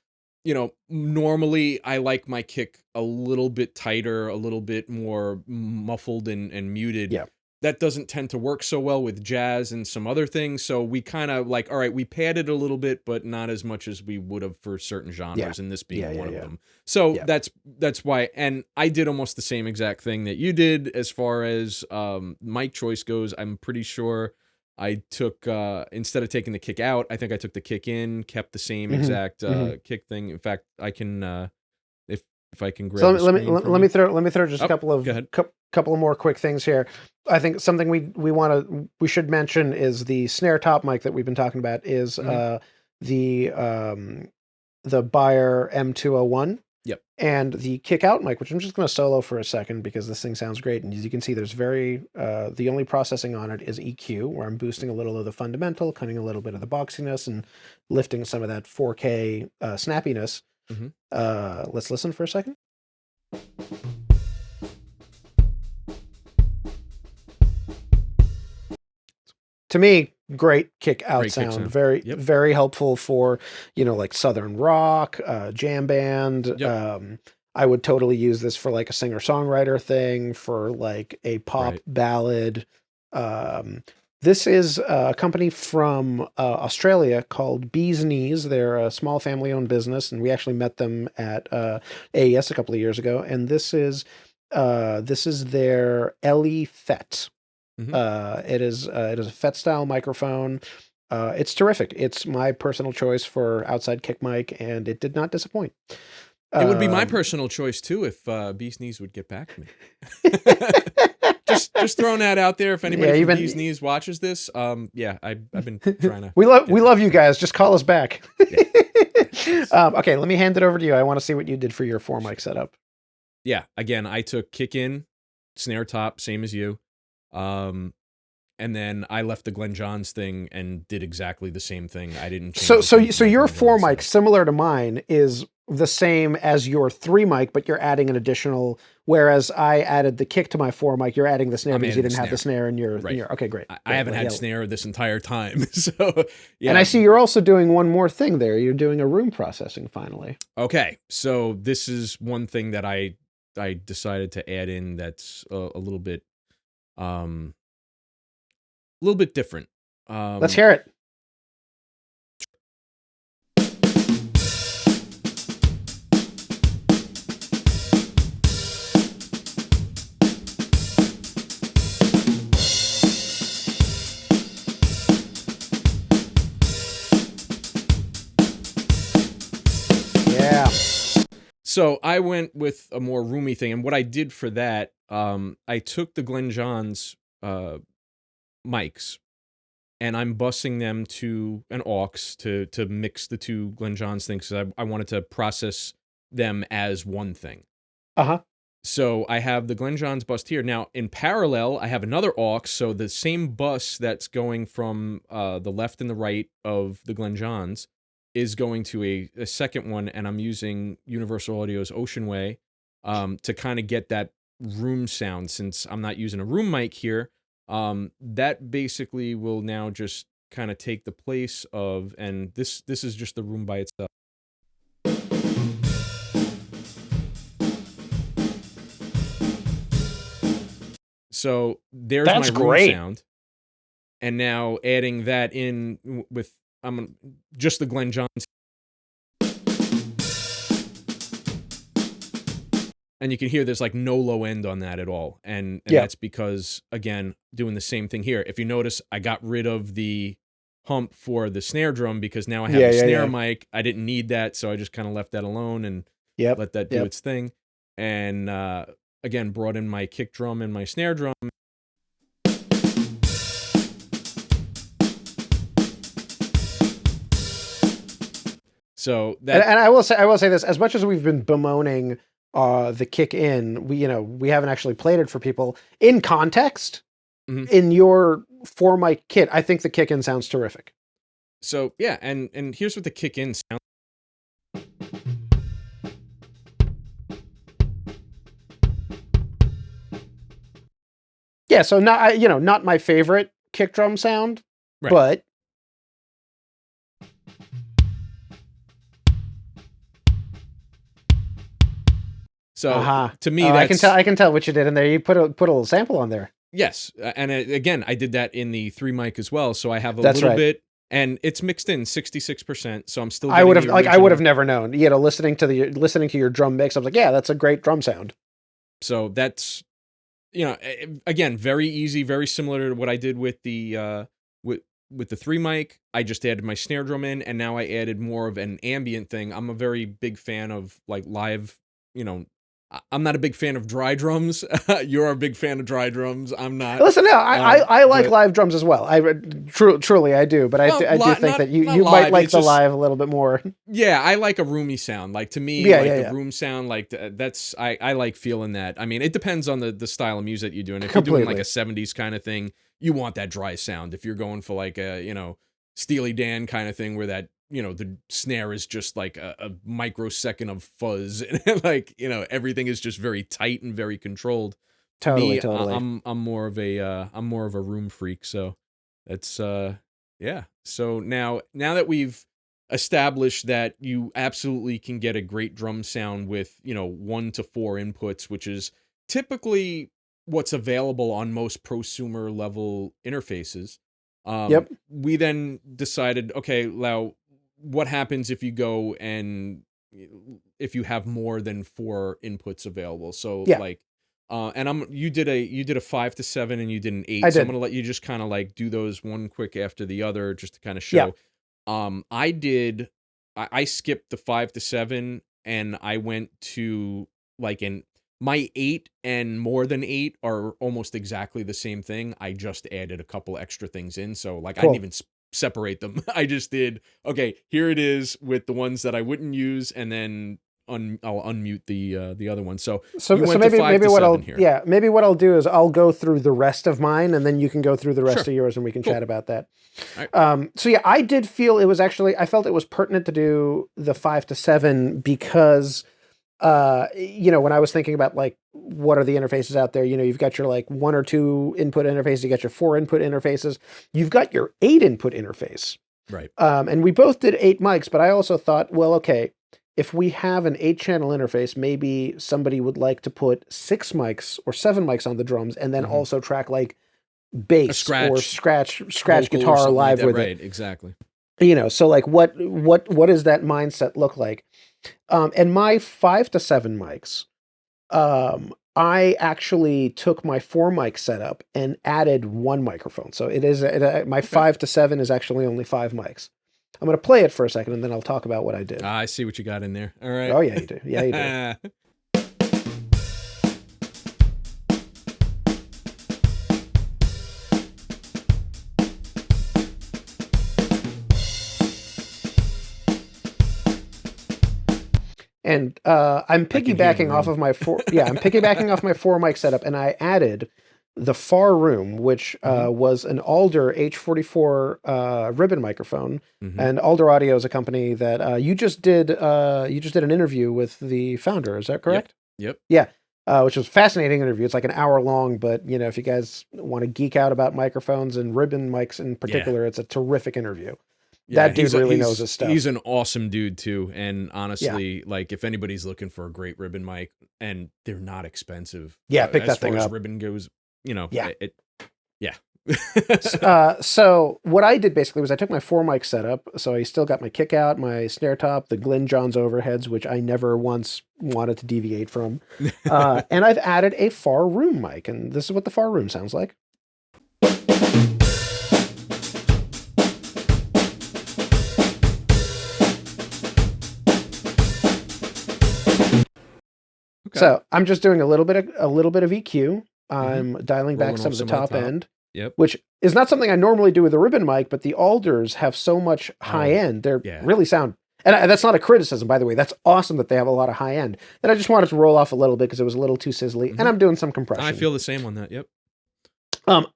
normally I like my kick a little bit tighter, a little bit more muffled and muted. Yeah. That doesn't tend to work so well with jazz and some other things. So we kind of like, all right, we padded a little bit, but not as much as we would have for certain Yeah. genres, and this Yeah. being one Yeah. of them. So Yeah. that's why. And I did almost the same exact thing that you did as far as mic choice goes. I'm pretty sure I took instead of taking the kick out, I think I took the kick in, kept the same Mhm. exact Mhm. kick thing. In fact, I can if I can So grab the screen from you. let me throw just a Oh, couple go of ahead. couple of more quick things here. I think something we should mention is the snare top mic that we've been talking about is Mhm. the Beyer M201. Yep. And the kick out mic, which I'm just going to solo for a second because this thing sounds great. And as you can see, there's the only processing on it is EQ, where I'm boosting a little of the fundamental, cutting a little bit of the boxiness, and lifting some of that 4K snappiness. Mhm. Let's listen for a second. To me, great kick out Great kick sound. sound. Very, Yep. very helpful for, like Southern rock, jam band. Yep. I would totally use this for like a singer-songwriter thing, for like a pop Right. ballad. This is a company from Australia called Bee's Knees. They're a small family-owned business, and we actually met them at AES a couple of years ago. And this is their Ellie Fett. Mhm. It is a FET style microphone. It's terrific. It's my personal choice for outside kick mic, and it did not disappoint. It would be my Um, personal choice too if Bee's Knees would get back to me. Just throwing that out there. If anybody yeah, from you've Bee's been. Knees watches this, yeah, I've been trying to we get love them. you guys. Just call us back. Yeah. Okay, let me hand it over to you. I want to see what you did for your 4 mic setup. Yeah, again, I took kick in, snare top, same as you. And then I left the Glenn Johns thing and did exactly the same thing. I didn't change a beat in So my your Glenn 4 Johns mic, setup. similar to mine, is the same as your 3 mic, but you're adding an additional. Whereas I added the kick to my 4 mic, you're adding the snare I'm because you adding the didn't have the snare. snare in your. Right. Okay, great. I haven't Well, had yeah. snare this entire time. So, And yeah. I see you're also doing one more thing there. You're doing a room processing finally. Okay. So this is one thing that I decided to add in that's a little bit different. Let's hear it. Yeah. So I went with a more roomy thing, and what I did for that, I took the Glenn Johns mics, and I'm busing them to an aux to mix the two Glenn Johns things because I wanted to process them as one thing. Uh-huh. So I have the Glenn Johns bus here. Now, in parallel, I have another aux, so the same bus that's going from the left and the right of the Glenn Johns is going to a second one, and I'm using Universal Audio's Ocean Way to kind of get that room sound. Since I'm not using a room mic here, that basically will now just kind of take the place of, and this is just the room by itself. So there's That's my room great. sound, and now adding that in with just the Glenn Johns, and you can hear there's like no low end on that at all, and Yeah. that's because again doing the same thing here. If you notice, I got rid of the hump for the snare drum because now I have Yeah, the yeah, snare yeah. mic. I didn't need that, so I just kind of left that alone and Yep. let that do Yep. its thing. And again, brought in my kick drum and my snare drum. So that, And I will say this: as much as we've been bemoaning the kick in, we haven't actually played it for people in context. Mhm. In your 4 mic kit, I think the kick in sounds terrific. so yeah, and here's what the kick in sounds. Yeah, so not my favorite kick drum sound, Right. but So Aha. to me, Oh, that's I can tell what you did in there. You put a little sample on there. yes. And again, I did that in the 3 mic as well. So I have a That's little right. bit, and it's mixed in 66%. So I'm still I would getting have the I would have original. never known. Listening to your drum mix, I was like, yeah, that's a great drum sound. So that's, again, very easy, very similar to what I did with with the 3 mic. I just added my snare drum in, and now I added more of an ambient thing. I'm a very big fan of like live, I'm not a big fan of dry drums. You're a big fan of dry drums. I'm not. Listen, no, I like But live drums as well. Truly I do, but well, I do think that not you might live. like It's the just live a little bit more. yeah, I like a roomy sound. Like to me, Yeah, like yeah, the yeah. room sound, like that's I like feeling that. I mean, it depends on the style of music you're doing. If you're doing like a Completely. 70s kind of thing, you want that dry sound. If you're going for like a, Steely Dan kind of thing where that, the snare is just like a microsecond of fuzz and like, everything is just very tight and very controlled. To Totally, me, totally. I'm more of a room freak, so that's yeah. So now that we've established that you absolutely can get a great drum sound with, 1 to 4 inputs, which is typically what's available on most prosumer level interfaces. Yep. We then decided, okay, now what happens if you go and if you have more than 4 inputs available? So Yeah, like and you did a 5 to 7 and you did an I 8. So I'm did. gonna let you just kind of like do those one quick after the other just to kind of Yeah. show. I did. I skipped the 5 to 7 and I went to like an my 8 and more than 8 are almost exactly the same thing. I just added a couple extra things in, so like I didn't Cool. even separate them. I just did okay. Here it is with the ones that I wouldn't use, and then I'll unmute the other one. So you So went to 5 to 7 here. maybe what I'll do is I'll go through the rest of mine, and then you can go through the rest Sure. of yours, and we can chat Cool. about that. All right. So yeah, I did feel it was actually I felt it was pertinent to do the 5 to 7 because when I was thinking about like what are the interfaces out there, you've got your like 1 or 2 input interfaces, you got your 4 input interfaces, you've got your 8 input interface. Right. And we both did 8 mics, but I also thought, well, okay, if we have an 8-channel interface, maybe somebody would like to put 6 mics or 7 mics on the drums and then Mhm. also track like A bass or scratch scratch vocal or guitar something like live that. with Right. it. Exactly. So like what does that mindset look like? And my 5 to 7 mics, I actually took my 4 mic setup and added 1 microphone. So my Okay. 5 to 7 is actually only 5 mics. I'm going to play it for a second and then I'll talk about what I did. I see what you got in there. All right. Oh yeah, you do. Yeah, you do. And I'm I can hear the piggybacking off room. of my 4 yeah, I'm piggybacking off my 4 mic setup and I added the Far Room, which Mhm. was an Alder H44 ribbon microphone. Mhm. And Alder Audio is a company that you just did an interview with the founder, is that Yep. correct? Yep. Yeah. Which was a fascinating interview. It's like an hour long, but if you guys want to geek out about microphones and ribbon mics in Yeah. particular, it's a terrific interview. Yeah, That dude really knows his he's stuff. an awesome dude too. And Yeah. honestly, like if anybody's looking for a great ribbon mic, and they're not expensive, Yeah, pick as that thing far as up. ribbon goes, Yeah. yeah. So what I did basically was I took my 4 mic setup, so I still got my kick out, my snare top, the Glyn Johns overheads, which I never once wanted to deviate from, and I've added a Far Room mic, and this is what the Far Room sounds like. Okay. So I'm just doing a little bit of EQ. I'm Mhm. dialing back Rolling some off of the some of the top top. end, Yep. which is not something I normally do with a ribbon mic, but the Alders have so much high Oh, end. They're yeah. really sound. And that's not a criticism, by the way. That's awesome that they have a lot of high end. And I just wanted to roll off a little bit because it was a little too sizzly. And Mhm. I'm doing some compression. I feel the same on that. Yep.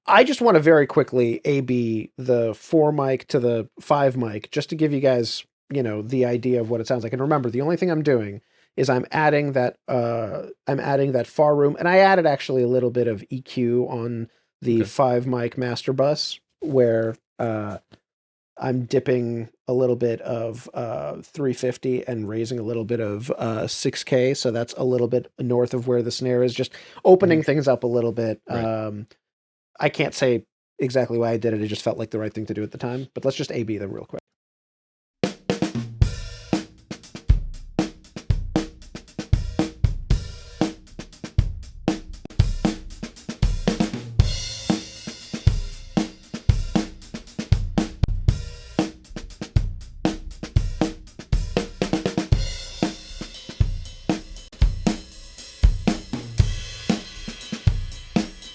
I just want to very quickly A/B the 4 mic to the 5 mic just to give you guys, the idea of what it sounds like. And remember, the only thing I'm doing is I'm adding that Far Room, and I added actually a little bit of EQ on the Okay. 5 mic master bus where I'm dipping a little bit of 350 and raising a little bit of 6K. So that's a little bit north of where the snare is, just Mhm. opening things up a little bit. Right. I can't say exactly why I did it. It just felt like the right thing to do at the time. But let's just A B them real quick.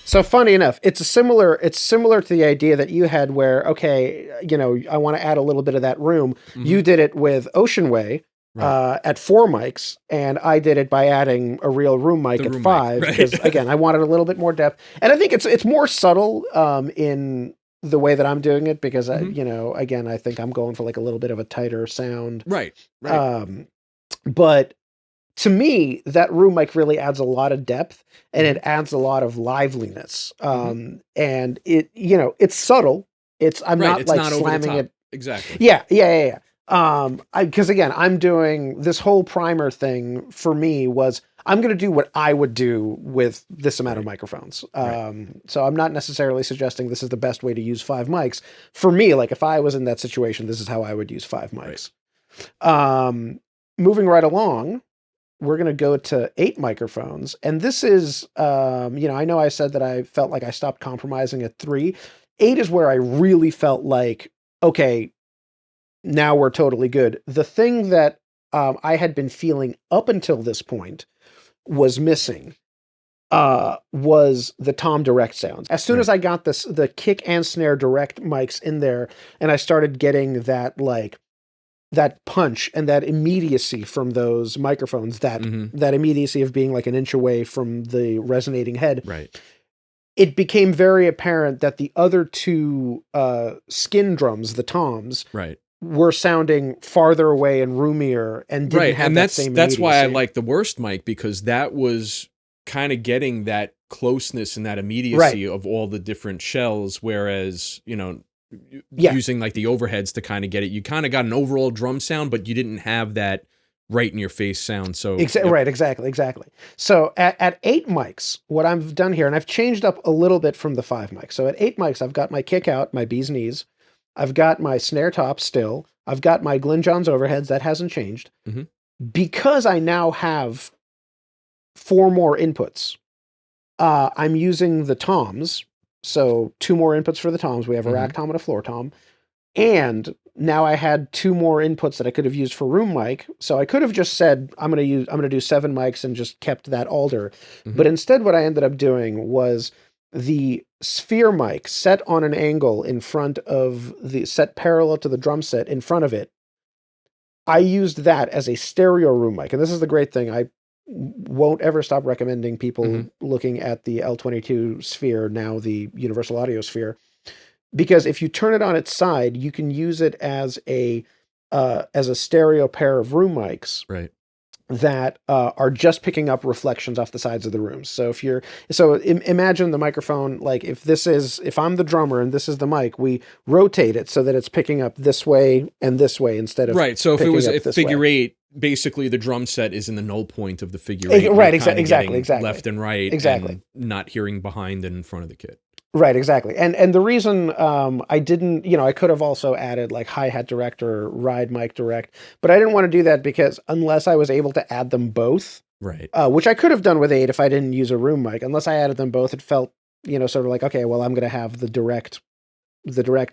So funny enough, it's similar to the idea that you had where, okay, I want to add a little bit of that room. Mhm. You did it with Ocean Way Right. at 4 mics, and I did it by adding a real room mic The at room mic, 5 right. because again, I wanted a little bit more depth. And I think it's more subtle in the way that I'm doing it because Mhm. again, I think I'm going for like a little bit of a tighter sound. Right, right. Um, but to me, that room mic really adds a lot of depth and it Mhm. adds a lot of liveliness. Mhm. And it's subtle. I'm Right, not it's like not over the slamming top. it. Exactly. Yeah, yeah, yeah, yeah. Because again, I'm doing this whole primer thing for me was I'm going to do what I would do with this amount of Right, microphones. right, So I'm not necessarily suggesting this is the best way to use 5 mics. For me, like if I was in that situation, this is how I would use five right. mics. Um, Moving right along, we're going to go to 8 microphones. And this is, I know I said that I felt like I stopped compromising at 3. 8 is where I really felt like, okay, now we're totally good. The thing that I had been feeling up until this point was missing was the Tom Direct sounds. As soon as Right. I got the kick and snare direct mics in there, and I started getting that punch and that immediacy from those microphones, that Mhm. that immediacy of being like an inch away from the resonating head, Right, it became very apparent that the other two skin drums, the toms, right. were sounding farther away and roomier and didn't Right, have and that that's same that's why I immediacy. like the worst mic because that was kinda getting that closeness and that Right. immediacy of all the different shells, whereas, Yeah. using, like, the overheads to kinda get it, you kinda got an overall drum sound, but you didn't have that right in your face sound, so yep. Right, exactly, exactly. So at 8 mics, what I've done here, and I've changed up a little bit from the 5 mics. So at 8 mics, I've got my kick out, my bee's knees. I've got my snare top still. I've got my Glyn Johns overheads. That hasn't changed. Mhm, Because I now have 4 more inputs, I'm using the toms. So 2 more inputs for the toms. We have a rack mhm. tom and a floor tom. And now I had 2 more inputs that I could have used for room mic. So I could have just said, I'm gonna do 7 mics and just kept that alder. Mhm. But instead what I ended up doing was the sphere mic set on an angle in front of the set parallel to the drum set in front of it. I used that as a stereo room mic. And this is the great thing. I won't ever stop recommending Mhm. people looking at the L22 sphere, now the Universal Audio Sphere, because if you turn it on its side, you can use it as a stereo pair of room mics Right. that are just picking up reflections off the sides of the rooms. So imagine the microphone, like if I'm the drummer and this is the mic, we rotate it so that it's picking up this way and this way instead of Right, so if it picking was a up this way. figure 8, basically the drum set is in the null point of the figure 8, and you're Right, kinda exactly, getting exactly, left and right exactly. and not hearing behind and in front of the kit. Right, exactly. And the reason I didn't, I could have also added like hi-hat direct or ride mic direct, but I didn't want to do that because unless I was able to add them both, Right. which I could have done with 8 if I didn't use a room mic, unless I added them both, it felt, sort of like, okay, well, I'm going to have the direct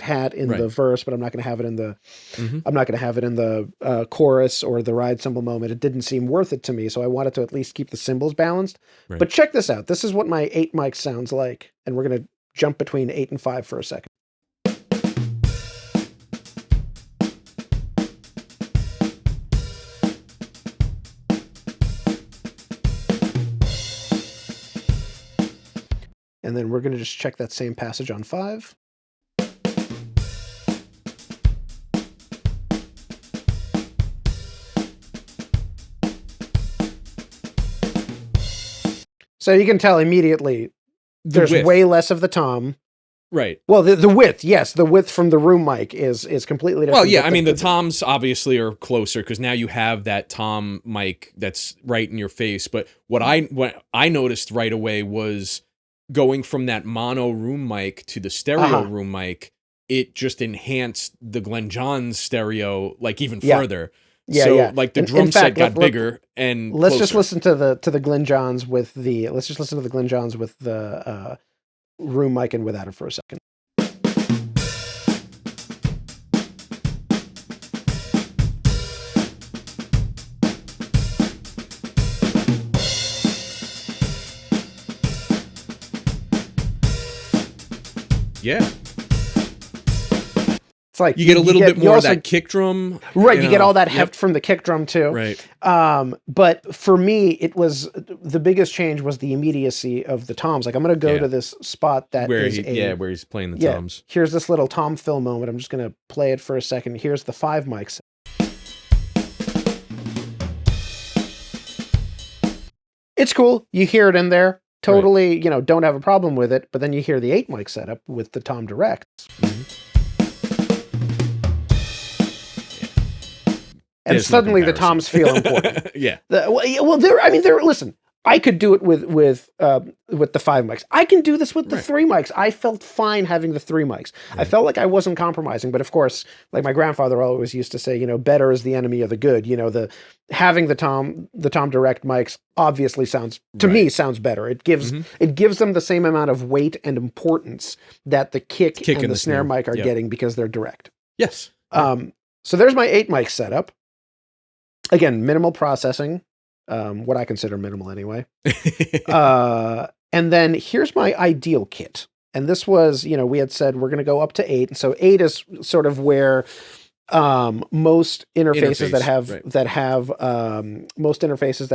hat in the Right. verse, but I'm not going to have it in the Mhm. I'm not going to have it in the chorus or the ride cymbal moment. It didn't seem worth it to me, so I wanted to at least keep the cymbals balanced. Right. But check this out. This is what my 8 mic sounds like, and we're going to jump between 8 and 5 for a second. And then we're going to just check that same passage on 5. So you can tell immediately The there's way width. less of the tom. Right. Well, the width, yes, the width from the room mic is completely different. Well, yeah, but I mean, the toms obviously are closer because now you have that tom mic that's right in your face. But what I noticed right away was going from that mono room mic to the stereo room mic. It just enhanced the Glenn Johns stereo like even Yeah. further. Yeah, So yeah. like the In drum set fact, got bigger and let's just closer. listen to the Glenn Johns with the Glenn Johns with the room mic and without it for a second. Yeah. It's like you get a little bit more of that kick drum. Right, you get all that heft from the kick drum too. Right. But for me, it was the biggest change was the immediacy of the toms. Like I'm going to go to this spot that where is where he's playing the toms. Here's this little tom fill moment. I'm just going to play it for a second. Here's the 5 mics. It's cool. You hear it in there. Totally, don't have a problem with it. But then you hear the 8 mic setup with the tom directs. And suddenly the toms feel important. Yeah. Listen, I could do it with the 5 mics. I can do this with the 3 mics. I felt fine having the 3 mics. I felt like I wasn't compromising, but of course, like my grandfather always used to say, better is the enemy of the good. Having the tom direct mics obviously sounds better. It gives them the same amount of weight and importance that the kick and the snare mic are getting because they're direct. Yes. So there's my 8 mic setup. Again, minimal processing, what I consider minimal anyway. And then here's my ideal kit. And this was, we had said we're going to go up to 8. And so 8 is sort of where most interfaces that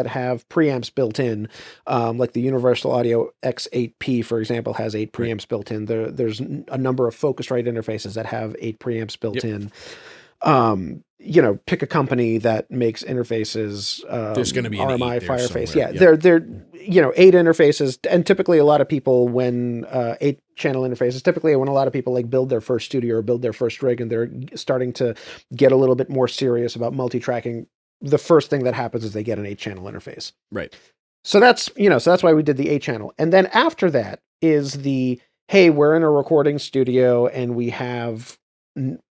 have preamps built in, like the Universal Audio X8P, for example, has 8 preamps built in. There's a number of Focusrite interfaces that have 8 preamps built in. Pick a company that makes interfaces. There's going to be RMI, Fireface. Somewhere. Yeah, they're 8 interfaces, and typically a lot of people when 8 channel interfaces. Typically, when a lot of people like build their first studio or build their first rig, and they're starting to get a little bit more serious about multi-tracking, the first thing that happens is they get an 8 channel interface. Right. So that's why we did the 8 channel, and then after that is the hey, we're in a recording studio and we have.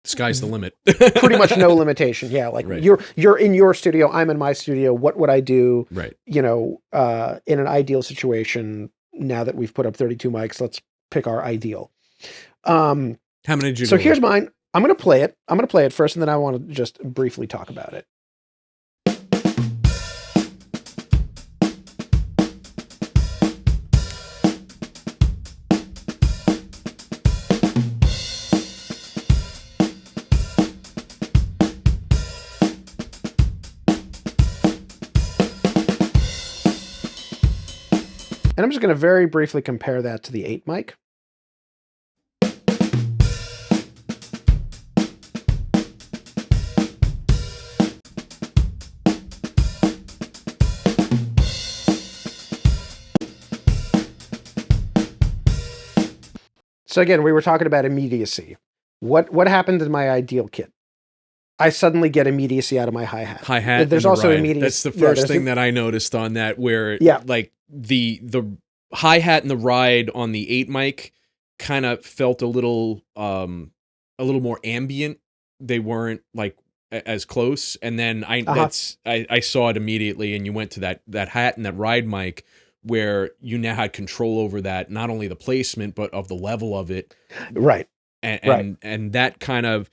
Sky's the limit. Pretty much no limitation. Yeah, like you're in your studio, I'm in my studio. What would I do? Right. In an ideal situation, now that we've put up 32 mics, let's pick our ideal. How many did you So here's mine. I'm going to play it first, and then I want to just briefly talk about it. And I'm just going to very briefly compare that to the 8 mic. So again, we were talking about immediacy. What happened in my ideal kit? I suddenly get immediacy out of my hi-hat. Hi-hat. There's also immediacy. That's the first thing that I noticed on that, where like the hi-hat and the ride on the 8 mic kind of felt a little more ambient. They weren't like as close. And then I saw it immediately, and you went to that hat and that ride mic where you now had control over that, not only the placement, but of the level of it. Right. And that kind of,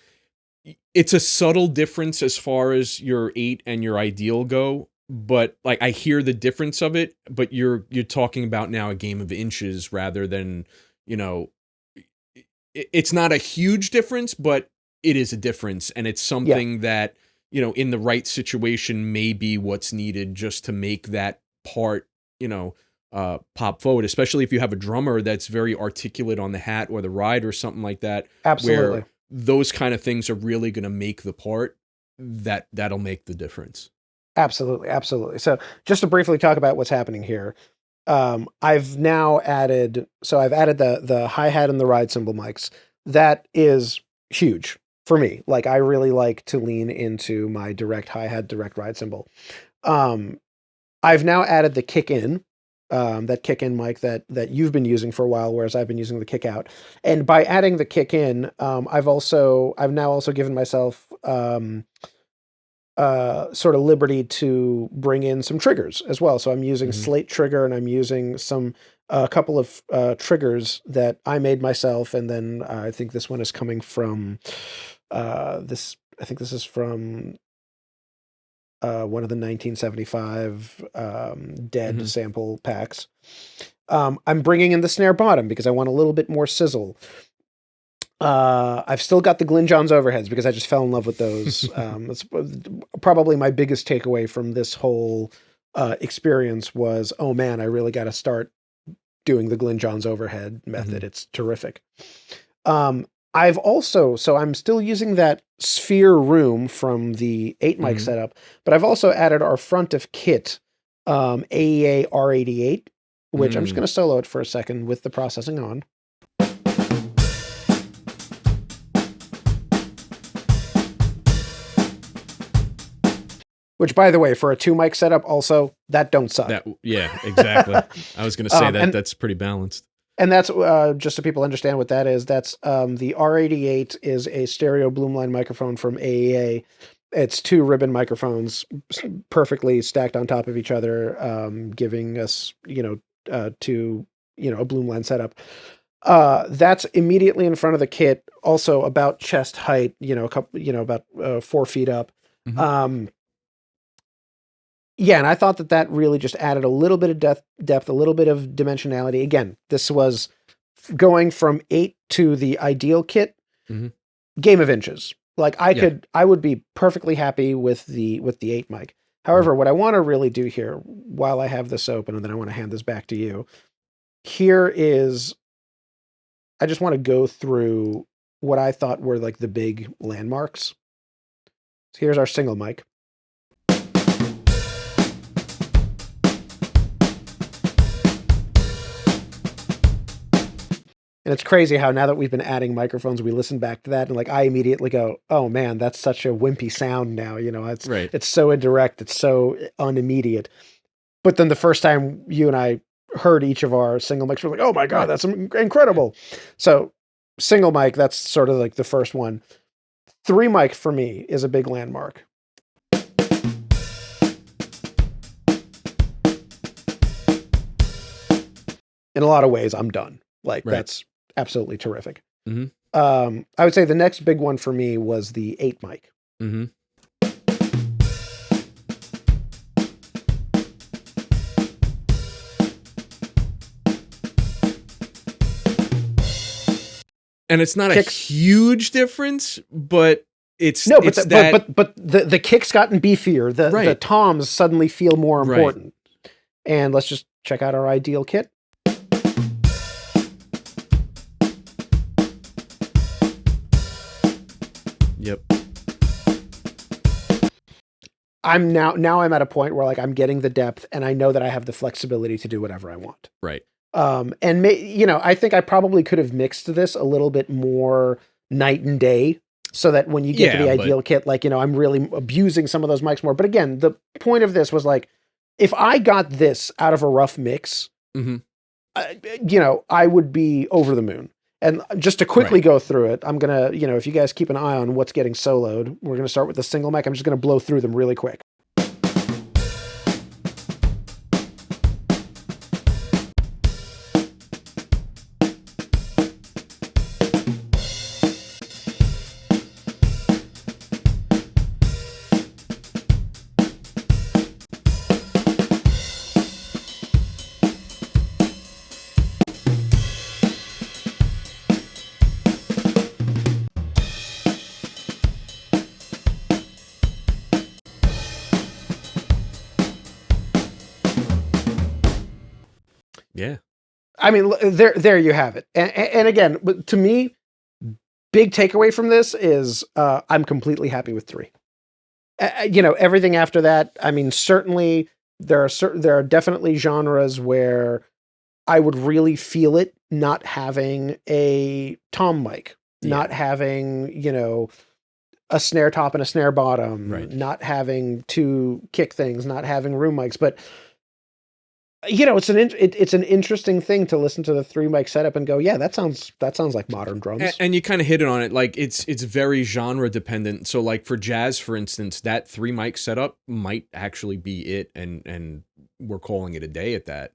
it's a subtle difference as far as your 8 and your ideal go, but like I hear the difference of it, but you're talking about now a game of inches rather than, it's not a huge difference, but it is a difference. And it's something that, in the right situation may be what's needed just to make that part, pop forward, especially if you have a drummer that's very articulate on the hat or the ride or something like that. Absolutely. Where those kind of things are really going to make the part that'll make the difference. Absolutely. So just to briefly talk about what's happening here. I've now added, so I've added the hi-hat and the ride cymbal mics. That is huge for me. Like, I really like to lean into my direct hi-hat, direct ride cymbal. I've now added the kick in, that kick in mic that you've been using for a while, whereas I've been using the kick out. And by adding the kick in, I've now also given myself sort of liberty to bring in some triggers as well. So I'm using Mhm. Slate Trigger, and I'm using a couple of triggers that I made myself, and then I think this one is coming from this. I think this is from one of the 1975 Dead Mhm. sample packs. I'm bringing in the snare bottom because I want a little bit more sizzle. I've still got the Glyn Johns overheads because I just fell in love with those. That's probably my biggest takeaway from this whole experience was, oh man, I really got to start doing the Glyn Johns overhead method. Mhm. It's terrific. I've also, so I'm still using that sphere room from the 8 mic Mhm. setup, but I've also added our front of kit AEA R88, which I'm just Mm. going to solo it for a second with the processing on. Which, by the way, for a 2 mic setup, also that don't suck. Yeah, exactly. I was gonna say that and that's pretty balanced. and that's just so people understand what that is. That's the R88 is a stereo Bloomline microphone from AEA. It's 2 ribbon microphones perfectly stacked on top of each other, giving us, to, a Bloomline setup. That's immediately in front of the kit, also about chest height, a couple, about 4 feet up. Mhm. Um, Yeah, and I thought that really just added a little bit of depth, a little bit of dimensionality. Again, this was going from 8 to the ideal kit, Mhm. game of inches. Like, Yeah. I would be perfectly happy with the 8 mic. Mhm. However, what I want to really do here, while I have this open, and then I want to hand this back to you, here is, I just want to go through what I thought were like the big landmarks. So here's our single mic. And it's crazy how now that we've been adding microphones, we listen back to that and like I immediately go, "Oh man, that's such a wimpy sound now." Right. It's so indirect, it's so unimmediate. But then the first time you and I heard each of our single mics, we're like, "Oh my god, Right. that's Yeah. incredible!" So single mic, that's sort of like the first one. 3 mic for me is a big landmark. In a lot of ways, I'm done. Like Right. that's absolutely terrific. Mhm. I would say the next big one for me was the 8 mic. Mhm. And it's not a Kicks. huge difference, but it's No, but it's that the kick's gotten beefier. The right. toms suddenly feel more Right. important. And let's just check out our ideal kit. Yep. I'm at a point where like I'm getting the depth and I know that I have the flexibility to do whatever I want. Right. I think I probably could have mixed this a little bit more night and day so that when you get to Yeah, the but ideal kit, like, I'm really abusing some of those mics more. But again, the point of this was like, if I got this out of a rough mix, mhm. I would be over the moon. And just to quickly Right. go through it, I'm going to, if you guys keep an eye on what's getting soloed, we're going to start with the single mic. I'm just going to blow through them really quick. Yeah. I mean, there you have it. And again, but to me, big takeaway from this is I'm completely happy with 3. Everything after that, I mean, certainly there are definitely genres where I would really feel it not having a tom mic, not Yeah. having, a snare top and a snare bottom, Right. not having two kick things, not having room mics. But it's an interesting thing to listen to the three mic setup and go, yeah, that sounds like modern drums. And you kind of hit it on it. Like it's very genre dependent. So like for jazz, for instance, that three mic setup might actually be it, and we're calling it a day at that.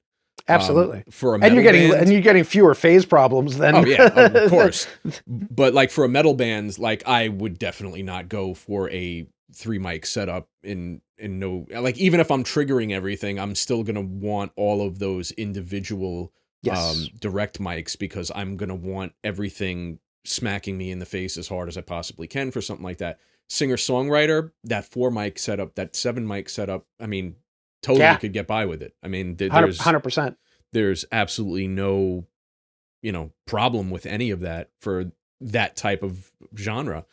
Absolutely. For a And metal band, you're getting fewer phase problems than. oh yeah, of course. But like for a metal band, like I would definitely not go for a three mic setup in no, like even if I'm triggering everything, I'm still gonna want all of those individual Yes. direct mics, because I'm gonna want everything smacking me in the face as hard as I possibly can for something like that. Singer songwriter, that four mic setup, that seven mic setup, I mean, totally Yeah. could get by with it. I mean, 100%. there's absolutely no, problem with any of that for that type of genre.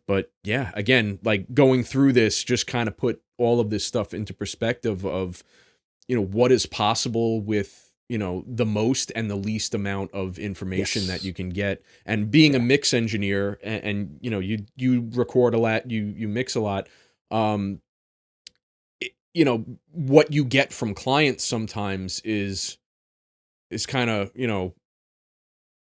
But yeah, again, like going through this just kind of put all of this stuff into perspective of, what is possible with, the most and the least amount of information that Yes. you can get. And being a Yeah. mix engineer, and you record a lot, you mix a lot. Um, what you get from clients sometimes is kind of,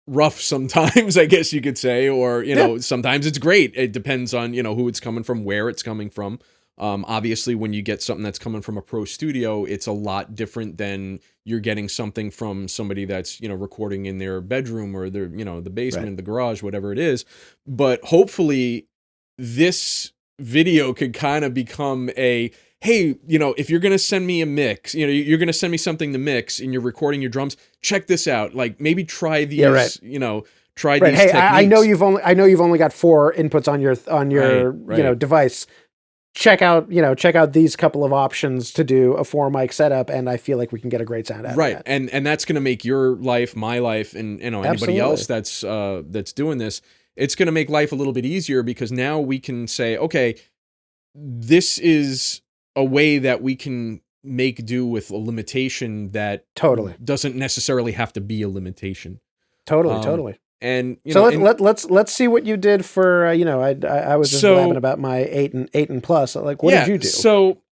rough sometimes, I guess you could say, or, Yeah. sometimes it's great. It depends on, who it's coming from, where it's coming from. Obviously when you get something that's coming from a pro studio, it's a lot different than you're getting something from somebody that's, recording in their bedroom or their, the Right. basement, the garage, whatever it is. But hopefully this video could kind of become a, hey, if you're going to send me a mix, you're going to send me something to mix and you're recording your drums, check this out. Like maybe try Yeah. Right. these, try Right. these Hey, I know techniques. I know you've only got four inputs on Right, your right, device. Check out these couple of options to do a four mic setup, and I feel like we can get a great sound out of right. that. And that's going to make your life, my life, and, anybody Absolutely. else that's doing this, it's going to make life a little bit easier, because now we can say, okay, this is a way that we can make do with a limitation that Totally. doesn't necessarily have to be a limitation. Totally. Um, Totally. and So and let's see what you did for I was just blabbing so about my eight and plus. Like, what did yeah, you do? so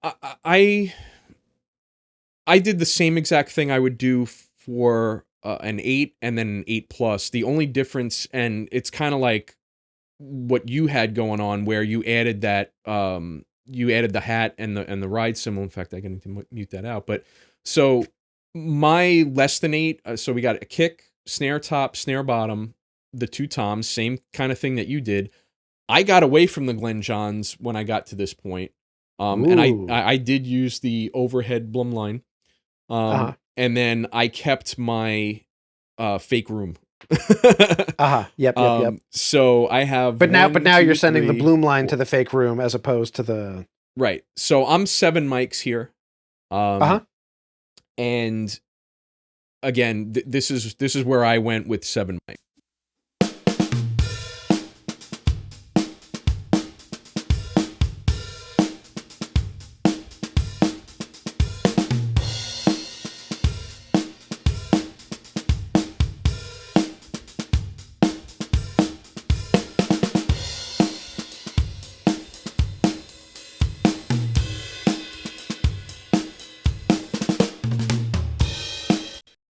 I did the same exact thing I would do for an 8 and then an 8 plus. The only difference, and it's kind of like what you had going on, where you added that you added the hat and the ride cymbal. In fact, I can mute that out. But so my less than 8, so we got a kick, snare top, snare bottom, the two toms, same kind of thing that you did. I got away from the Glenn Johns when I got to this point. And Ooh. I did use the overhead Blum line. Uh-huh. And then I kept my fake room. Uh-huh. Yep. So I have But one, now you're two, sending the three, bloom line to four. the fake room as opposed to the. Right. So I'm 7 mics here. Uh-huh. And again, this is where I went with 7 mics.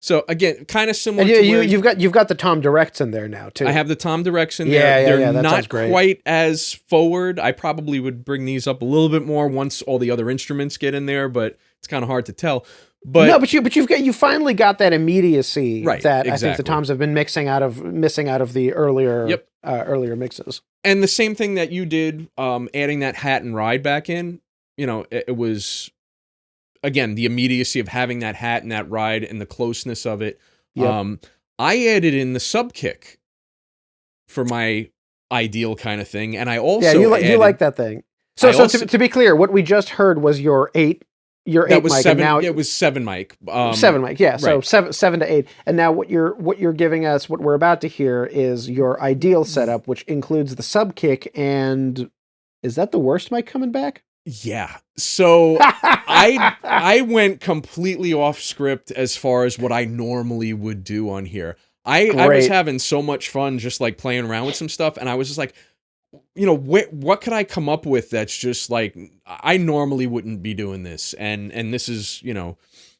So again, kind of similar And to where you've got the Tom Directs in there now too. I have the Tom Directs in Yeah, there. They're that sounds not great. quite as forward. I probably would bring these up a little bit more once all the other instruments get in there, but it's kind of hard to tell. No, But you finally got that immediacy right, that I think the exactly. Toms have been missing out of the earlier earlier mixes. And the same thing that you did, adding that hat and ride back in, it was, again, the immediacy of having that hat and that ride and the closeness of it. Yep. I added in the sub kick for my ideal kind of thing. And I also you like that thing. So to be clear, what we just heard was your eight that was mic, 7. and now It was 7 mic. 7 mic. Yeah. So right. 7 to 8. And now what you're giving us, what we're about to hear, is your ideal setup, which includes the sub kick. And is that the worst mic coming back? Yeah. So I went completely off script as far as what I normally would do on here. I was Great. having so much fun just like playing around with some stuff, and I was just like, what could I come up with that's just like I normally wouldn't be doing this, and this is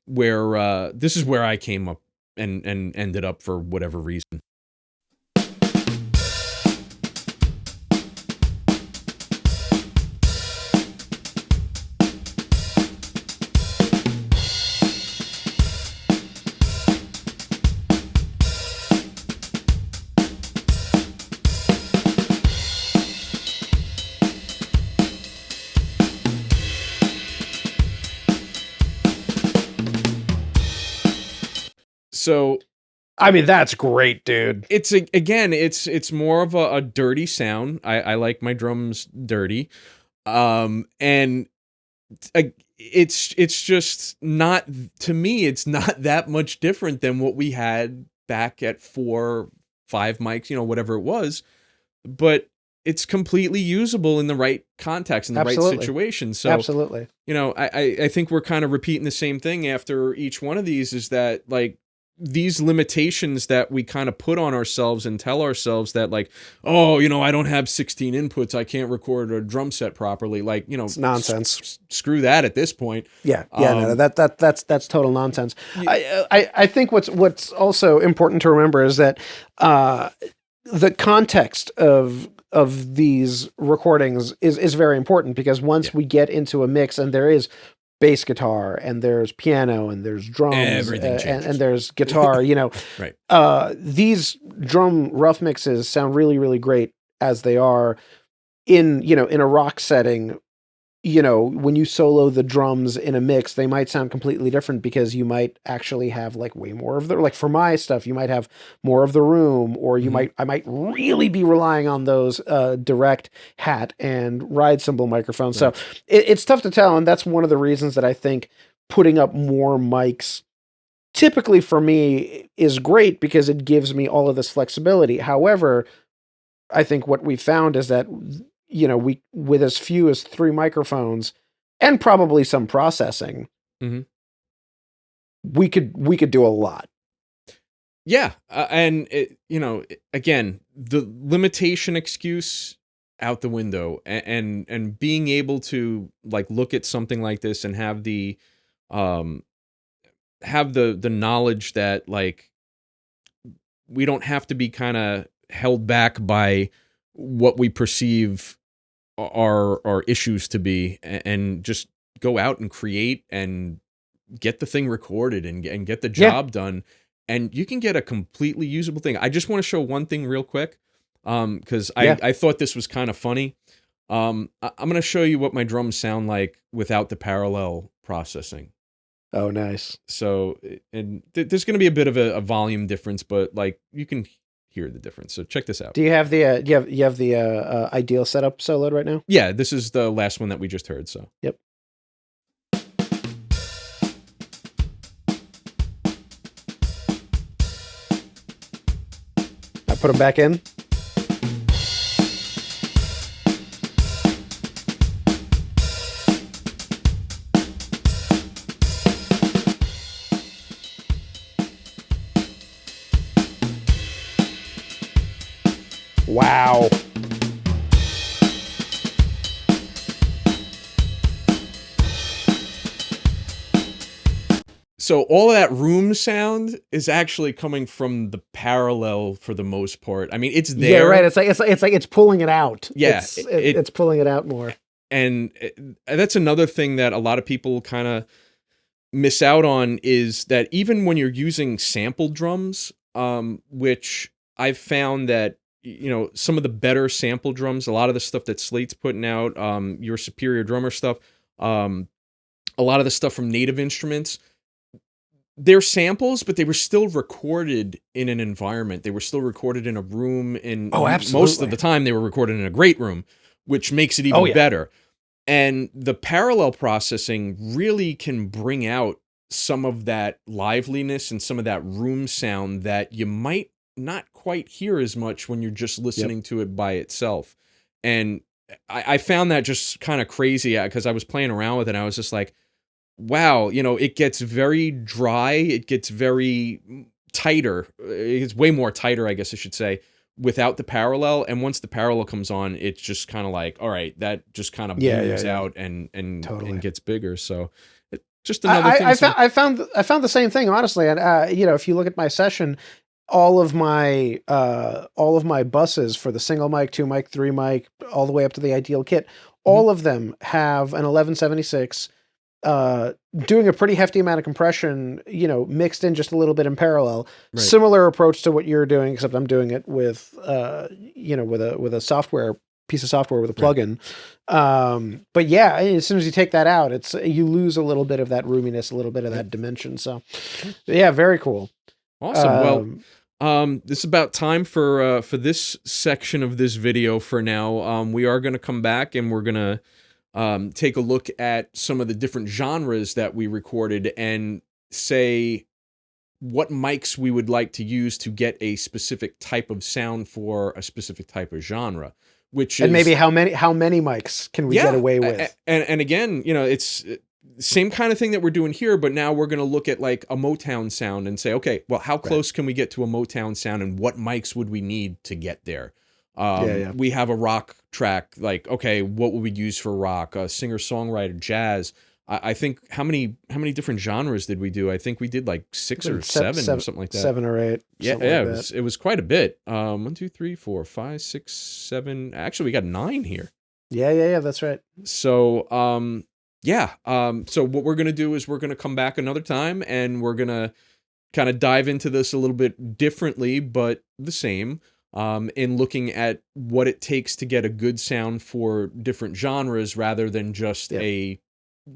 where this is where I came up and ended up for whatever reason. So I mean, that's great, dude. it's more of a dirty sound. I like my drums dirty. And it's just not, to me, it's not that much different than what we had back at 4, 5 mics, whatever it was, but it's completely usable in the right context, in the right Absolutely. situation. So, Absolutely. I think we're kind of repeating the same thing after each one of these, is that like these limitations that we kind of put on ourselves and tell ourselves that like, oh, I don't have 16 inputs, I can't record a drum set properly. Like, It's nonsense. screw that at this point. Yeah, yeah, no, that's total nonsense. Y- I think what's also important to remember is that the context of these recordings is very important, because once yeah, we get into a mix and there is bass guitar and there's piano and there's drums everything changes. and there's guitar, Right. these drum rough mixes sound really, really great as they are in a rock setting. When you solo the drums in a mix, they might sound completely different, because you might actually have like way more of the, like for my stuff, you might have more of the room, or Mhm. I might really be relying on those direct hat and ride cymbal microphones. So Right. it's tough to tell. And that's one of the reasons that I think putting up more mics typically for me is great, because it gives me all of this flexibility. However, I think what we found is that we, with as few as 3 microphones and probably some processing, Mhm. we could do a lot. Yeah, and again, the limitation excuse out the window, and being able to like look at something like this and um have the knowledge that like we don't have to be kind of held back by what we perceive our issues to be, and just go out and create and get the thing recorded and get the Yeah. job done, and you can get a completely usable thing. I just want to show one thing real quick, because Yeah. I thought this was kind of funny. I'm going to show you what my drums sound like without the parallel processing. Oh, nice. So, and there's going to be a bit of a volume difference, but like you can hear the difference. So check this out. Do you have the you have the ideal setup soloed right now? Yeah, this is the last one that we just heard. So. Yep. I put them back in. Wow. So all of that room sound is actually coming from the parallel for the most part. I mean, it's there. Yeah, right. It's pulling it out. Yeah, It's pulling it out more. And that's another thing that a lot of people kind of miss out on, is that even when you're using sample drums, which I've found that some of the better sample drums, a lot of the stuff that Slate's putting out, your Superior Drummer stuff, a lot of the stuff from Native Instruments, they're samples, but they were still recorded in an environment. They were still recorded in a room, and Oh, most of absolutely. the time they were recorded in a great room, which makes it even Oh, yeah. better. And the parallel processing really can bring out some of that liveliness and some of that room sound that you might not quite hear as much when you're just listening to it by itself. And I found that just kind of crazy because I was playing around with it. And I was just like, wow, it gets very dry. It gets very tighter. It's way more tighter, I guess I should say, without the parallel. And once the parallel comes on, it's just kind of like, all right, that just kind of booms out Totally. and gets bigger. So just another thing. I found the same thing, honestly. And if you look at my session, all of my buses for the single mic, 2 mic, 3 mic, all the way up to the ideal kit, all of them have an 1176 doing a pretty hefty amount of compression, mixed in just a little bit in parallel. Right. Similar approach to what you're doing, except I'm doing it with with a software piece of software with a plugin. But yeah, as soon as you take that out, you lose a little bit of that roominess, a little bit of that dimension. So yeah, very cool. Awesome. This is about time for this section of this video for now. We are going to come back and we're going to take a look at some of the different genres that we recorded and say what mics we would like to use to get a specific type of sound for a specific type of genre. And maybe how many mics can we get away with? And again, it's same kind of thing that we're doing here, but now we're going to look at like a Motown sound and say, okay, well, how close can we get to a Motown sound and what mics would we need to get there? We have a rock track, like, okay, what would we use for rock? Singer-songwriter, jazz. I think how many different genres did we do? I think we did like 6 or 7 or something like that. 7 or 8. Yeah, it was quite a bit. 1, 2, 3, 4, 5, 6, 7. Actually, we got 9 here. Yeah, that's right. So, so what we're going to do is we're going to come back another time and we're going to kind of dive into this a little bit differently, but the same, in looking at what it takes to get a good sound for different genres rather than just a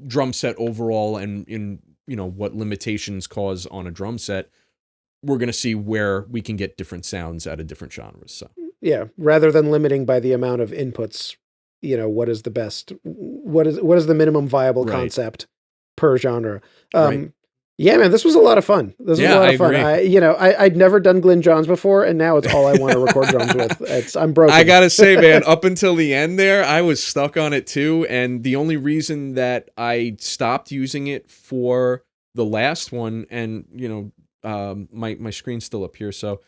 drum set overall and in, what limitations cause on a drum set. We're going to see where we can get different sounds out of different genres. So yeah, rather than limiting by the amount of inputs, what is the best, what is the minimum viable concept per genre? Yeah, man, this was a lot of fun. This was a lot of fun. I'd never done Glyn Johns before, and now it's all I want to record drums with. I'm broken. I gotta say, man, up until the end there, I was stuck on it too. And the only reason that I stopped using it for the last one, and my screen's still up here, so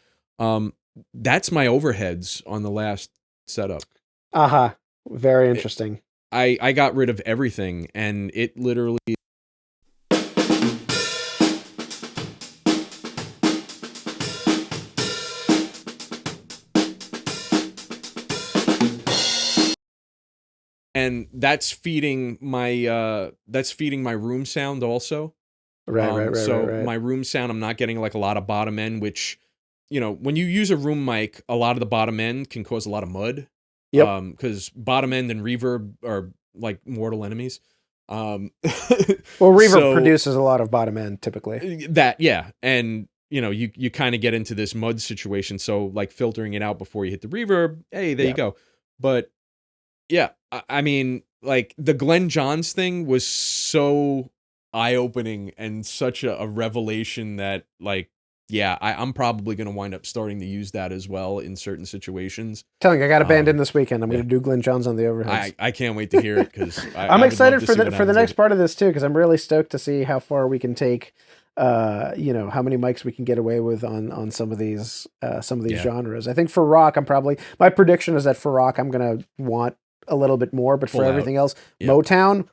that's my overheads on the last setup. Very interesting. I got rid of everything, and it literally. And that's feeding my room sound also. Right. My room sound, I'm not getting like a lot of bottom end, which, when you use a room mic, a lot of the bottom end can cause a lot of mud. Yep. Because bottom end and reverb are like mortal enemies. Well, reverb produces a lot of bottom end typically. And you kind of get into this mud situation. So like filtering it out before you hit the reverb, hey, there you go. But yeah, I mean, like the Glyn Johns thing was so eye-opening and such a revelation that, like, yeah, I'm probably going to wind up starting to use that as well in certain situations. Telling you, I got a band in this weekend. I'm going to do Glyn Johns on the overheads. I can't wait to hear it because I'm excited for the next part of this too, because I'm really stoked to see how far we can take. How many mics we can get away with on some of these genres. I think for rock, my prediction is that for rock, I'm going to want a little bit more, but for everything else, Motown,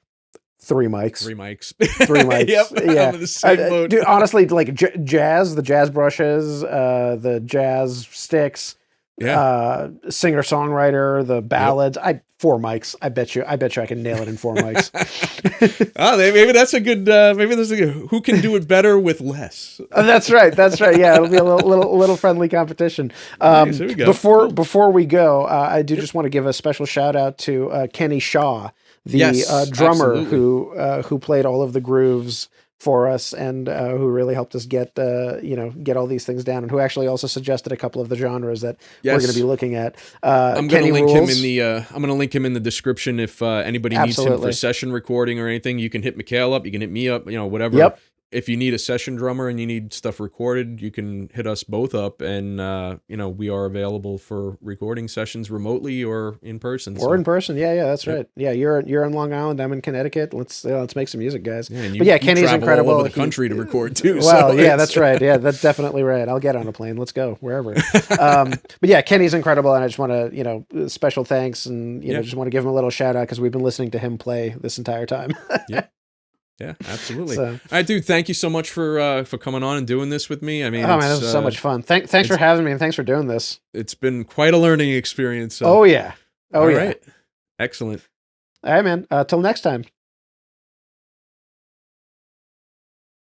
3 mics. 3 mics. 3 mics. Yep. Yeah. I'm in the same mode. Dude, honestly, like jazz, the jazz brushes, the jazz sticks, singer-songwriter, the ballads. 4 mics. I bet you I can nail it in 4 mics. Maybe that's a good. Who can do it better with less? That's right. Yeah, it'll be a little friendly competition. Nice, there we go. Before we go, I do just want to give a special shout out to Kenny Shaw, the drummer who played all of the grooves for us and who really helped us get all these things down, and who actually also suggested a couple of the genres that we're going to be looking at. I'm going to link him in the I'm going to link him in the description if anybody needs him for session recording or anything. You can hit Mikhail up, you can hit me up, whatever. Yep. if you need a session drummer and you need stuff recorded, you can hit us both up, and we are available for recording sessions remotely or in person. Or in person. Yeah, that's Yep. right. Yeah, you're in Long Island, I'm in Connecticut. Let's make some music, guys. Yeah, and But yeah, you Kenny's travel incredible. all over the country to record too. Well, so yeah, that's right. Yeah, that's definitely right. I'll get on a plane. Let's go wherever. But yeah, Kenny's incredible, and I just want to, special thanks, and just want to give him a little shout out because we've been listening to him play this entire time. Yeah, absolutely. So, I do. Thank you so much for coming on and doing this with me. I mean, oh man, this was so much fun. Thanks for having me, and thanks for doing this. It's been quite a learning experience. So. Oh yeah. All right. Excellent. All right, man. Till next time.